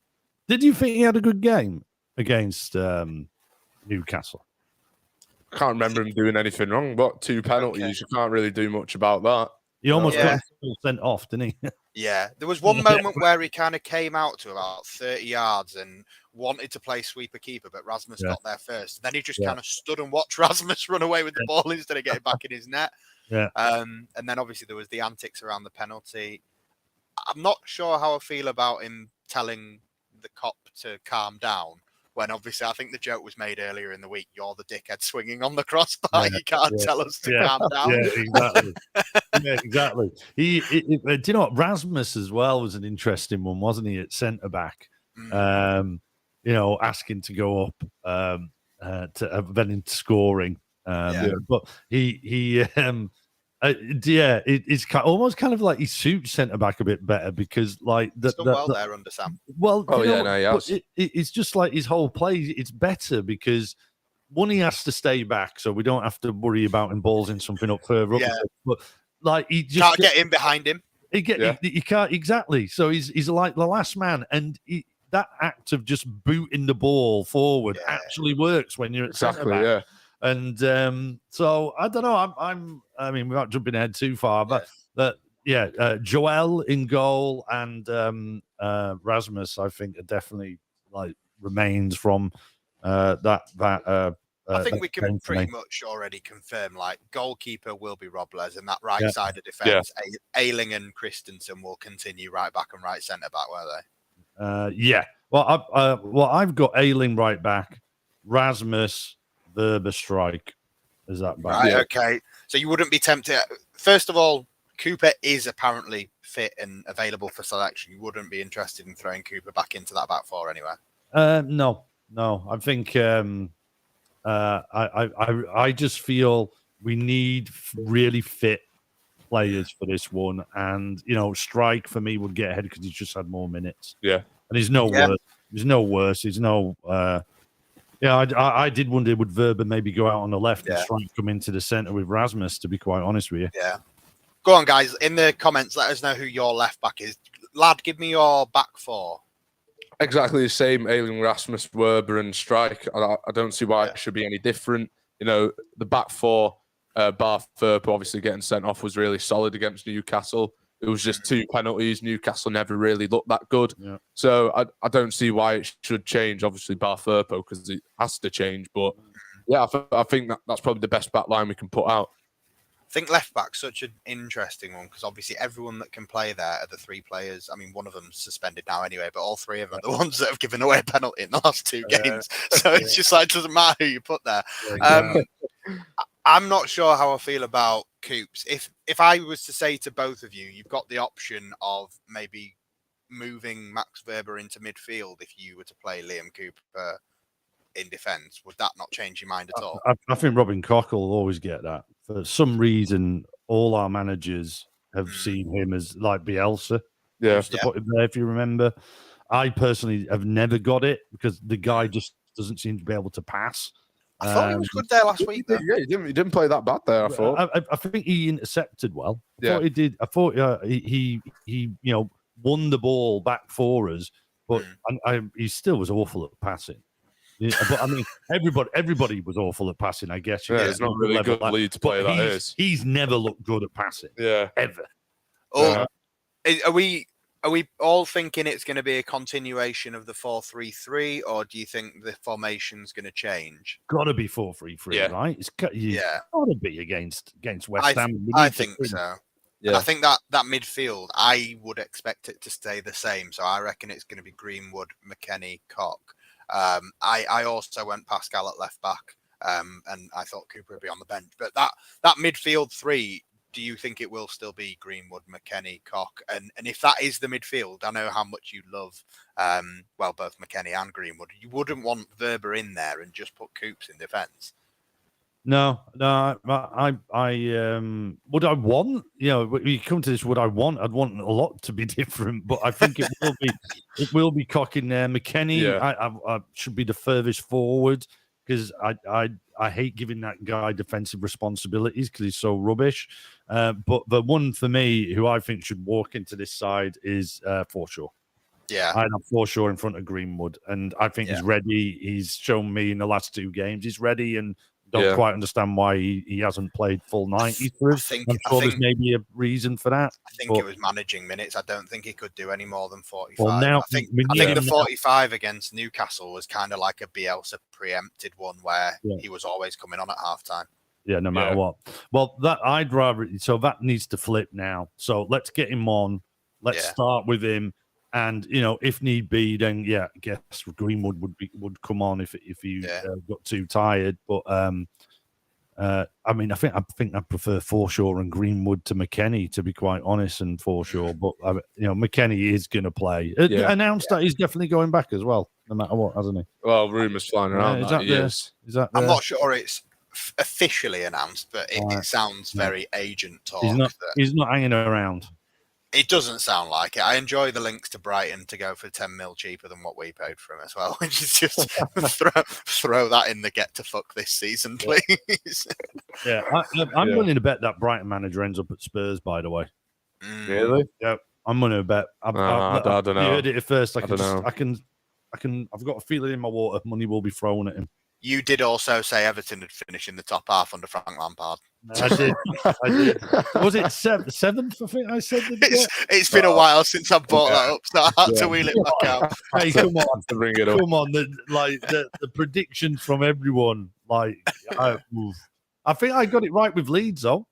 Did you think he had a good game against Newcastle? I can't remember him doing anything wrong, but 2 penalties. Okay. You can't really do much about that. He almost got sent off, didn't he? Yeah. There was one moment where he kind of came out to about 30 yards and wanted to play sweeper keeper, but Rasmus got there first. Then he just kind of stood and watched Rasmus run away with the ball instead of getting back in his net. Yeah. And then obviously there was the antics around the penalty. I'm not sure how I feel about him telling the cop to calm down, when obviously I think the joke was made earlier in the week, you're the dickhead swinging on the crossbar. You can't tell us to calm down. Yeah, exactly. Exactly. Do you know what? Rasmus as well was an interesting one, wasn't he, at centre-back? Asking to go up then into scoring. But it's almost kind of like he suits centre back a bit better, because like there under Sam. Well, it's just like his whole play. It's better because one, he has to stay back, so we don't have to worry about him balls in something up further up. But like he just can't get in behind him. He can't exactly. So he's like the last man, and that act of just booting the ball forward actually works when you're at centre back. Yeah. And so I don't know. I mean, without jumping ahead too far, but Joel in goal and Rasmus, I think, are definitely like remains from that. I think we can pretty much already confirm, like, goalkeeper will be Robles, and that right side of defence, Ayling and Christensen will continue right back and right centre back, were they? Well, I've got Ayling right back, Rasmus, Verba strike. Is that back? Right, okay. So you wouldn't be tempted. First of all, Cooper is apparently fit and available for selection. You wouldn't be interested in throwing Cooper back into that back four anyway. No. I think I just feel we need really fit players for this one, and Strike for me would get ahead because he's just had more minutes. Yeah, and he's no worse. He's no worse. He's no. I did wonder would Verba maybe go out on the left and Strike come into the centre with Rasmus. To be quite honest with you. Yeah. Go on, guys. In the comments, let us know who your left back is. Lad, give me your back four. Exactly the same. Ayling, Rasmus, Werber, and Strike. I don't see why it should be any different. The back four, bar Ferp obviously getting sent off was really solid against Newcastle. It was just 2 penalties. Newcastle never really looked that good. Yeah. So I don't see why it should change. Obviously, bar Firpo, because it has to change. But yeah, I think that's probably the best back line we can put out. I think left back's such an interesting one because obviously everyone that can play there are the 3 players. I mean, one of them's suspended now anyway, but all 3 of them are the ones that have given away a penalty in the last 2 games. So it's just like, it doesn't matter who you put there. I'm not sure how I feel about Coops. If I was to say to both of you, you've got the option of maybe moving Max Verber into midfield if you were to play Liam Cooper in defence, would that not change your mind at all? I think Robin Koch will always get that. For some reason, all our managers have seen him as like Bielsa. Just to put him there, if you remember. I personally have never got it because the guy just doesn't seem to be able to pass. I thought he was good there last week. Though. Yeah, he didn't play that bad there. I thought. I think he intercepted well. I thought he did. I thought he won the ball back for us, but he still was awful at passing. Yeah, but I mean, everybody was awful at passing. I guess. Yeah, it's not really good Leeds player. That is. He's never looked good at passing. Yeah, ever. Are we all thinking it's going to be a continuation of the 4-3-3, or do you think the formation's going to change? Got to be 4-3-3, right? It's got to be against West Ham. I think so. Yeah. I think that midfield, I would expect it to stay the same. So I reckon it's going to be Greenwood, McKennie, Koch. I also went Pascal at left back, and I thought Cooper would be on the bench. But that midfield 3. Do you think it will still be Greenwood, McKennie, Koch? And if that is the midfield, I know how much you love, both McKennie and Greenwood. You wouldn't want Verber in there and just put Coops in defence. No. I would I want? You come to this. Would I want? I'd want a lot to be different, but I think it will be Koch in there. McKennie, I should be the furthest forward because I hate giving that guy defensive responsibilities because he's so rubbish. But the one for me who I think should walk into this side is Forshaw. Yeah. I have Forshaw in front of Greenwood, and I think he's ready. He's shown me in the last 2 games he's ready, and don't quite understand why he hasn't played full 90 for us. I'm sure there's maybe a reason for that. I think it was managing minutes. I don't think he could do any more than 45. Well, now, I think the 45 against Newcastle was kind of like a Bielsa preempted one where he was always coming on at halftime. Yeah, no matter what. Well, that needs to flip now. So let's get him on. Let's start with him. And if need be, then I guess Greenwood would come on if he got too tired. But I mean, I think I prefer Forshaw and Greenwood to McKennie, to be quite honest, and Forshaw. But McKennie is going to play. Announced that he's definitely going back as well, no matter what, hasn't he? Well, rumours flying around. Is that I'm not sure it's officially announced, but it sounds very agent talk. He's not hanging around. It doesn't sound like it. I enjoy the links to Brighton to go for 10 mil cheaper than what we paid for him as well, which is just throw that in the get to fuck this season, please. I'm willing to bet that Brighton manager ends up at Spurs, by the way. Really? Yeah, I'm going to bet. I don't know. You heard it at first. I don't know. I've got a feeling in my water. Money will be thrown at him. You did also say Everton would finish in the top half under Frank Lampard. I did. Was it seventh? I think I said. It's been a while since I brought that up, so I had to wheel it back out. Hey, come on, to bring it up. Come on, the predictions from everyone. I think I got it right with Leeds, though.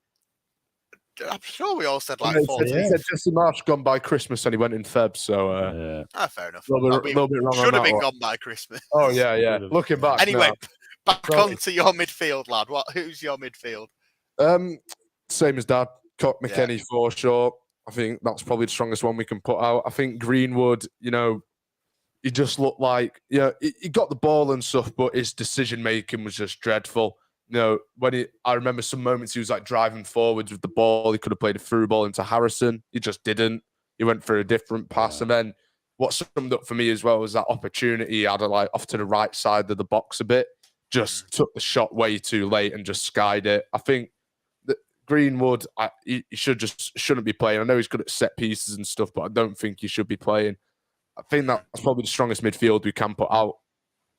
I'm sure we all said like He 14. said Jesse Marsh gone by Christmas and he went in Feb, so Fair enough. a little bit wrong Should on have that been one. gone by Christmas. Oh yeah. Looking back Anyway, now. back onto your midfield, lad. Who's your midfield? Same as Dad. Cock McKennie for sure. I think that's probably the strongest one we can put out. I think Greenwood, he just looked like, he got the ball and stuff, but his decision making was just dreadful. I remember some moments he was like driving forwards with the ball. He could have played a through ball into Harrison. He just didn't. He went for a different pass. And then what summed up for me as well was that opportunity he had off to the right side of the box a bit. Just took the shot way too late and just skied it. I think that Greenwood, he shouldn't be playing. I know he's good at set pieces and stuff, but I don't think he should be playing. I think that's probably the strongest midfield we can put out.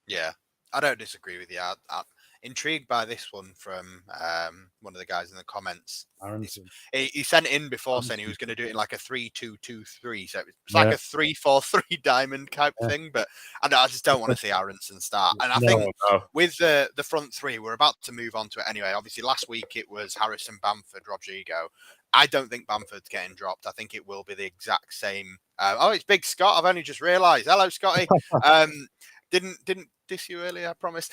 Yeah, I don't disagree with you. I'm intrigued by this one from one of the guys in the comments. He sent in before saying he was going to do it in like a 3-2-2-3. So it's like a 3-4-3 diamond type thing. But I just don't want to see Aronson start. And I think with the front three, we're about to move on to it anyway. Obviously, last week it was Harrison, Bamford, Rodrigo. I don't think Bamford's getting dropped. I think it will be the exact same. It's Big Scott. I've only just realised. Hello, Scotty. Didn't diss you earlier, I promise.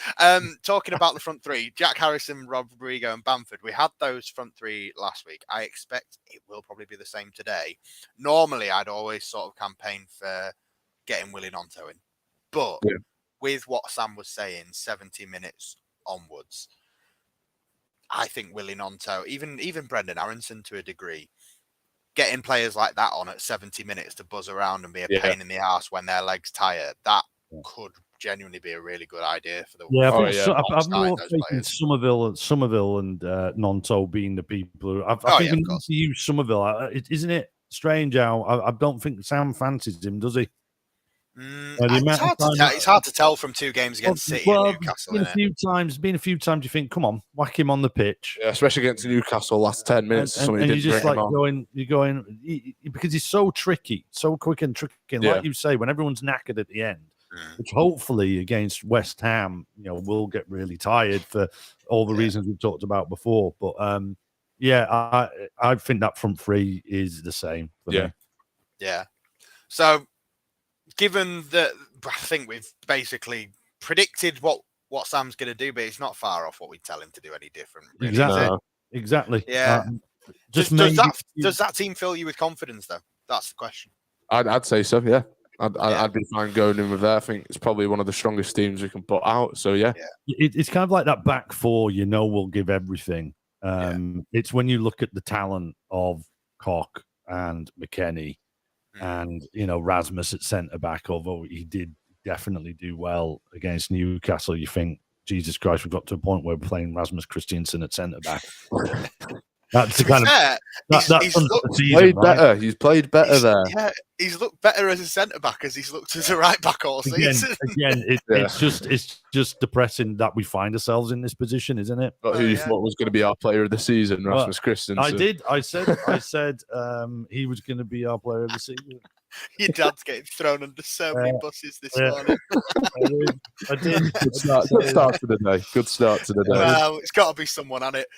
Talking about the front three, Jack Harrison, Rodrigo, and Bamford. We had those front three last week. I expect it will probably be the same today. Normally, I'd always sort of campaign for getting Willie Gnonto in. But with what Sam was saying, 70 minutes onwards, I think Willie Gnonto, even Brendan Aronson to a degree, getting players like that on at 70 minutes to buzz around and be a pain in the arse when their legs tired, that could genuinely be a really good idea for the. I've more faith in Somerville and Gnonto being the people who. I think we need to use Somerville. Isn't it strange how I don't think Sam fancies him, does he? It's hard to tell from two games against City and Newcastle. Been a few times you think, come on, whack him on the pitch. Yeah, especially against Newcastle last 10 minutes. And you're just like you're going because he's so tricky, so quick and tricky. And like you say, when everyone's knackered at the end, which hopefully against West Ham, will get really tired for all the reasons we've talked about before. But I think that front three is the same for me. Yeah. So, given that, I think we've basically predicted what Sam's going to do, but it's not far off what we tell him to do any different. Really, exactly. Yeah. Does that team fill you with confidence, though? That's the question. I'd say so. Yeah. I'd be fine going in with that. I think it's probably one of the strongest teams we can put out. So it's kind of like that back four. We'll give everything. It's when you look at the talent of Koch and McKennie. And Rasmus at centre back, although he did definitely do well against Newcastle, you think, Jesus Christ, we've got to a point where we're playing Rasmus Christiansen at centre back. That's the kind he's played better. He's played better there. Yeah, he's looked better as a centre back as he's looked as a right back all season. It's just depressing that we find ourselves in this position, isn't it? But who you thought was going to be our player of the season, Rasmus Christensen? I did. I said he was going to be our player of the season. Your dad's getting thrown under so many buses this morning. I did. Good start to the day. Well, it's got to be someone on it.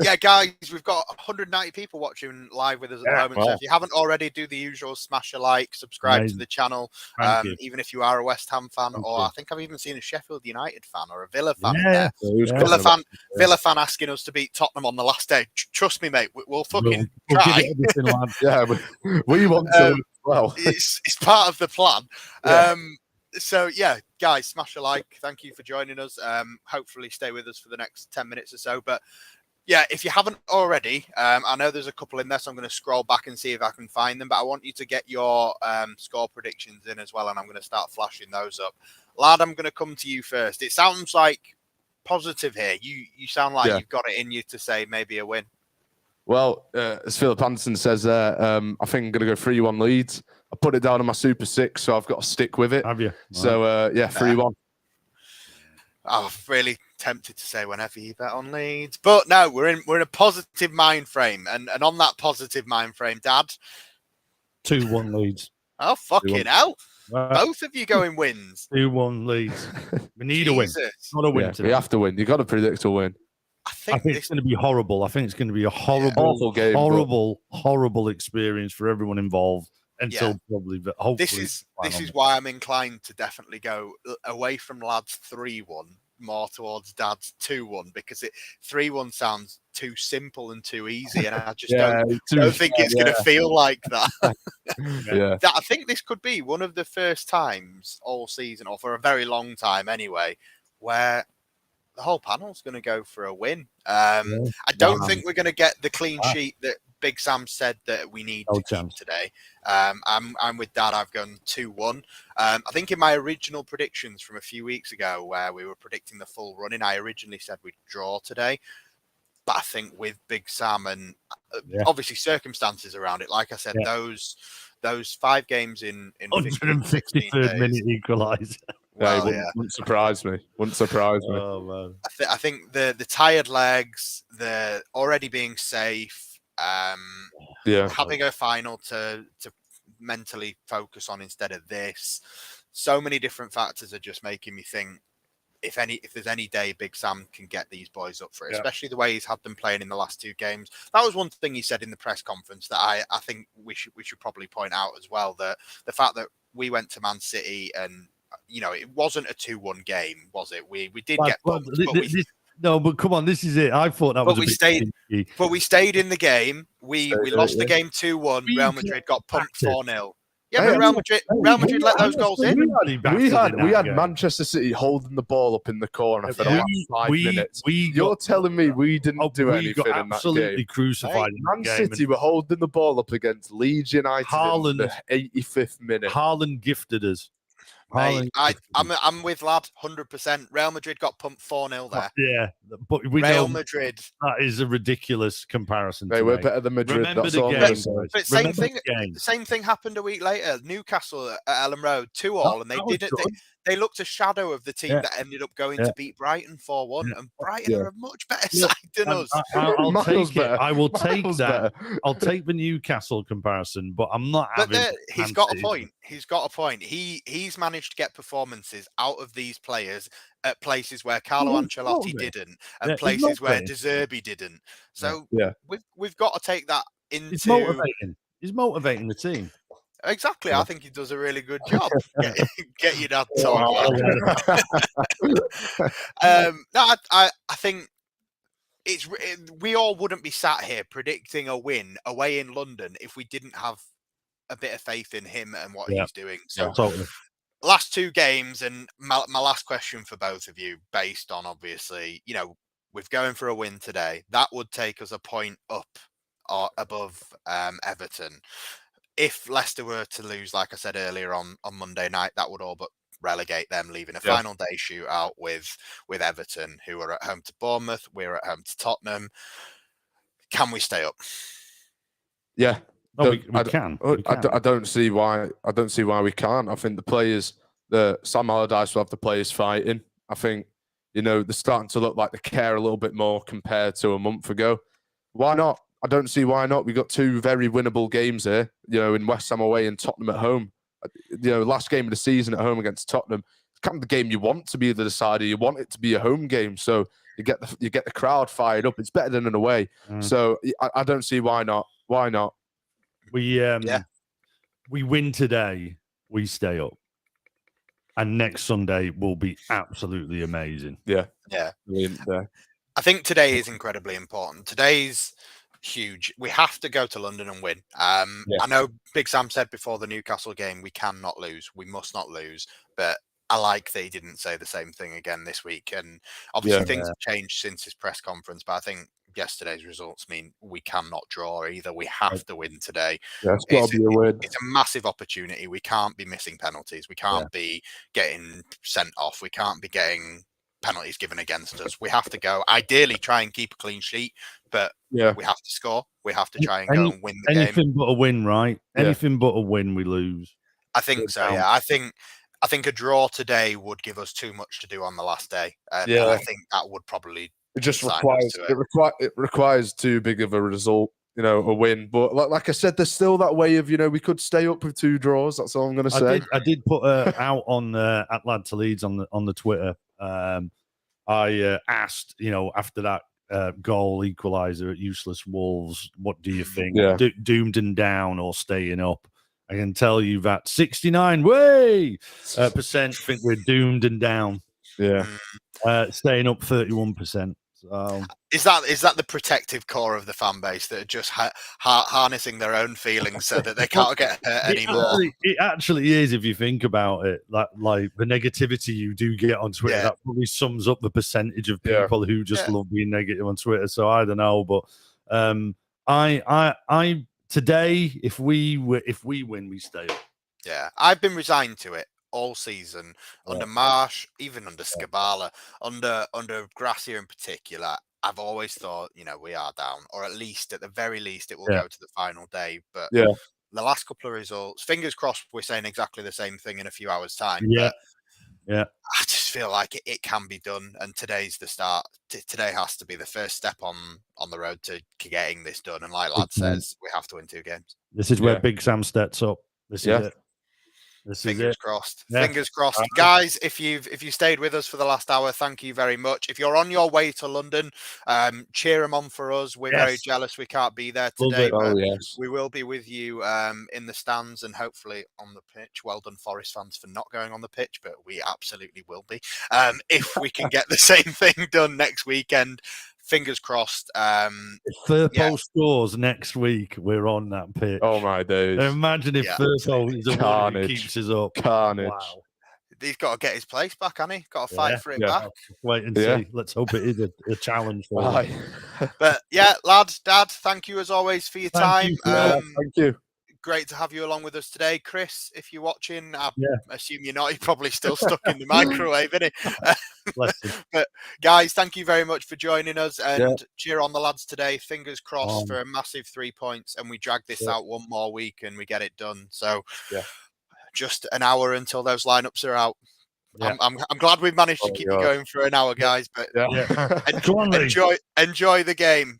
Yeah, guys, we've got 190 people watching live with us at the moment. Wow. So if you haven't already, do the usual, smash a like, subscribe to the channel. Even if you are a West Ham fan, I think I've even seen a Sheffield United fan or a Villa fan. Villa fan asking us to beat Tottenham on the last day. Trust me, mate, we'll fucking try. We want to as well. It's part of the plan. So yeah, guys, smash a like. Thank you for joining us. Hopefully stay with us for the next 10 minutes or so. But yeah, if you haven't already, I know there's a couple in there, so I'm going to scroll back and see if I can find them. But I want you to get your score predictions in as well, and I'm going to start flashing those up. Lad, I'm going to come to you first. It sounds like positive here. You sound like you've got it in you to say maybe a win. Well, as Philip Anderson says there, I think I'm going to go 3-1 Leeds. I put it down on my Super 6, so I've got to stick with it. Have you? So, 3-1. I'm really tempted to say whenever you bet on Leeds, but no, we're in a positive mind frame, and on that positive mind frame, Dad, 2-1 Leeds. Oh fucking hell! Both of you going wins. 2-1 Leeds. We need a win, not a win. We have to win. You got to predict a win. I I think it's going to be horrible. I think it's going to be a horrible, awful game, horrible experience for everyone involved until probably, but hopefully. This is why I'm inclined to definitely go away from lads 3-1, more towards dad's 2-1, because 3-1 sounds too simple and too easy, and I just don't think it's going to feel like that. I think this could be one of the first times all season, or for a very long time anyway, where the whole panel's going to go for a win. I don't think we're going to get the clean sheet that Big Sam said that we need to keep today. I'm with Dad. I've gone 2-1. I think in my original predictions from a few weeks ago, where we were predicting the full running, I originally said we'd draw today. But I think with Big Sam and obviously circumstances around it, like I said, those 5 games in 153rd minute equaliser. Well, wouldn't surprise me. Oh man! I think the tired legs, the already being safe, having a final to mentally focus on instead of this. So many different factors are just making me think if there's any day Big Sam can get these boys up for it, especially the way he's had them playing in the last 2 games. That was one thing he said in the press conference that I think we should probably point out as well, that the fact that we went to Man City and it wasn't a 2-1 game, was it? We did get bumped, but come on, this is it. I thought that was a bit stinky. But we stayed in the game. We lost the game 2-1. Real Madrid got pumped 4-0. Yeah, but Real Madrid let those goals in. We had Manchester City holding the ball up in the corner for the last 5 minutes. You're telling me we didn't do anything in that game? Absolutely crucified. Man City were holding the ball up against Leeds United in the 85th minute. Haaland gifted us. Mate, I'm with lad 100%. Real Madrid got pumped 4-0 there. Yeah, but Real Madrid. That is a ridiculous comparison. They were better than Madrid. Remember the game. But same thing happened a week later. Newcastle at Ellen Road 2-2, and they didn't. They looked a shadow of the team that ended up going to beat Brighton 4-1, and Brighton are a much better side than us. I'll take it. I will take that. I'll take the Newcastle comparison, but I'm not having. He's got a point. He's got a point. He's managed to get performances out of these players at places where Carlo Ancelotti didn't, and places where De Zerbi didn't. So we've got to take that into. It's motivating. He's motivating the team. Exactly. I think he does a really good job. Get your dad talk. I think we all wouldn't be sat here predicting a win away in London if we didn't have a bit of faith in him and what he's doing. So last 2 games, and my last question for both of you, based on obviously, we're going for a win today. That would take us a point up or above Everton. If Leicester were to lose, like I said earlier on Monday night, that would all but relegate them, leaving a final day shootout with Everton, who are at home to Bournemouth. We're at home to Tottenham. Can we stay up? Yeah, we can. I don't see why. I don't see why we can't. I think the players, Sam Allardyce will have the players fighting. I think they're starting to look like they care a little bit more compared to a month ago. Why not? I don't see why not. We got 2 very winnable games here, in West Ham away and Tottenham at home. Last game of the season at home against Tottenham. It's kind of the game you want to be the decider. You want it to be a home game, so you get the crowd fired up. It's better than an away. So I don't see why not. Why not? We win today, we stay up, and next Sunday will be absolutely amazing. Yeah. I think today is incredibly important. Today's huge. We have to go to London and win. I know Big Sam said before the Newcastle game, we cannot lose. We must not lose. But I like that he didn't say the same thing again this week. And obviously things have changed since his press conference. But I think yesterday's results mean we cannot draw either. We have to win today. Yeah, it's got to be a win. It's a massive opportunity. We can't be missing penalties. We can't be getting sent off. We can't be getting penalties given against us. We have to go. Ideally, try and keep a clean sheet, but we have to score. We have to try and go and win the game. Anything but a win, right? Anything but a win, we lose. I think so. Yeah, I think a draw today would give us too much to do on the last day. And I think that would probably. It just requires too big of a result, a win. But like I said, there's still that way of, we could stay up with 2 draws. That's all I'm going to say. I did put out on at Lad to Leeds on the Twitter. I asked, after that goal equaliser at useless Wolves. What do you think? Yeah. Doomed and down or staying up? I can tell you that 69% think we're doomed and down. Yeah. Staying up 31%. So Is that the protective core of the fan base that are just harnessing their own feelings so that they can't get hurt anymore? It actually is, if you think about it. Like the negativity you do get on Twitter, that probably sums up the percentage of people who just love being negative on Twitter. So I don't know, but I today, if we win, we stay up. Yeah, I've been resigned to it all season under Marsh, even under Scabala, under Gracia in particular. I've always thought, we are down, or at least, at the very least, it will go to the final day. But the last couple of results, fingers crossed, we're saying exactly the same thing in a few hours' time. But I just feel like it can be done, and today's the start. Today has to be the first step on the road to getting this done. And like Lad says, we have to win 2 games. This is where Big Sam steps up. This is it. Fingers crossed. Fingers crossed. Guys, if you stayed with us for the last hour, thank you very much. If you're on your way to London, cheer them on for us. We're very jealous we can't be there today, but we will be with you in the stands and hopefully on the pitch. Well done, Forest fans, for not going on the pitch, but we absolutely will be. If we can get the same thing done next weekend, fingers crossed. If Firpo scores next week, we're on that pitch. Oh my days! Imagine if Firpo is the one who keeps us up. Carnage. Wow. He's got to get his place back, hasn't he? Got to fight for it back. Wait and see. Let's hope it is a challenge for him. But lads, Dad, thank you as always for your time. Thank you. Great to have you along with us today. Chris, if you're watching, I assume you're not. You're probably still stuck in the microwave, isn't he? But guys, thank you very much for joining us, and cheer on the lads today. Fingers crossed for a massive 3 points, and we drag this out one more week and we get it done. So just an hour until those lineups are out. I'm glad we've managed to keep you going for an hour, guys. But enjoy the game.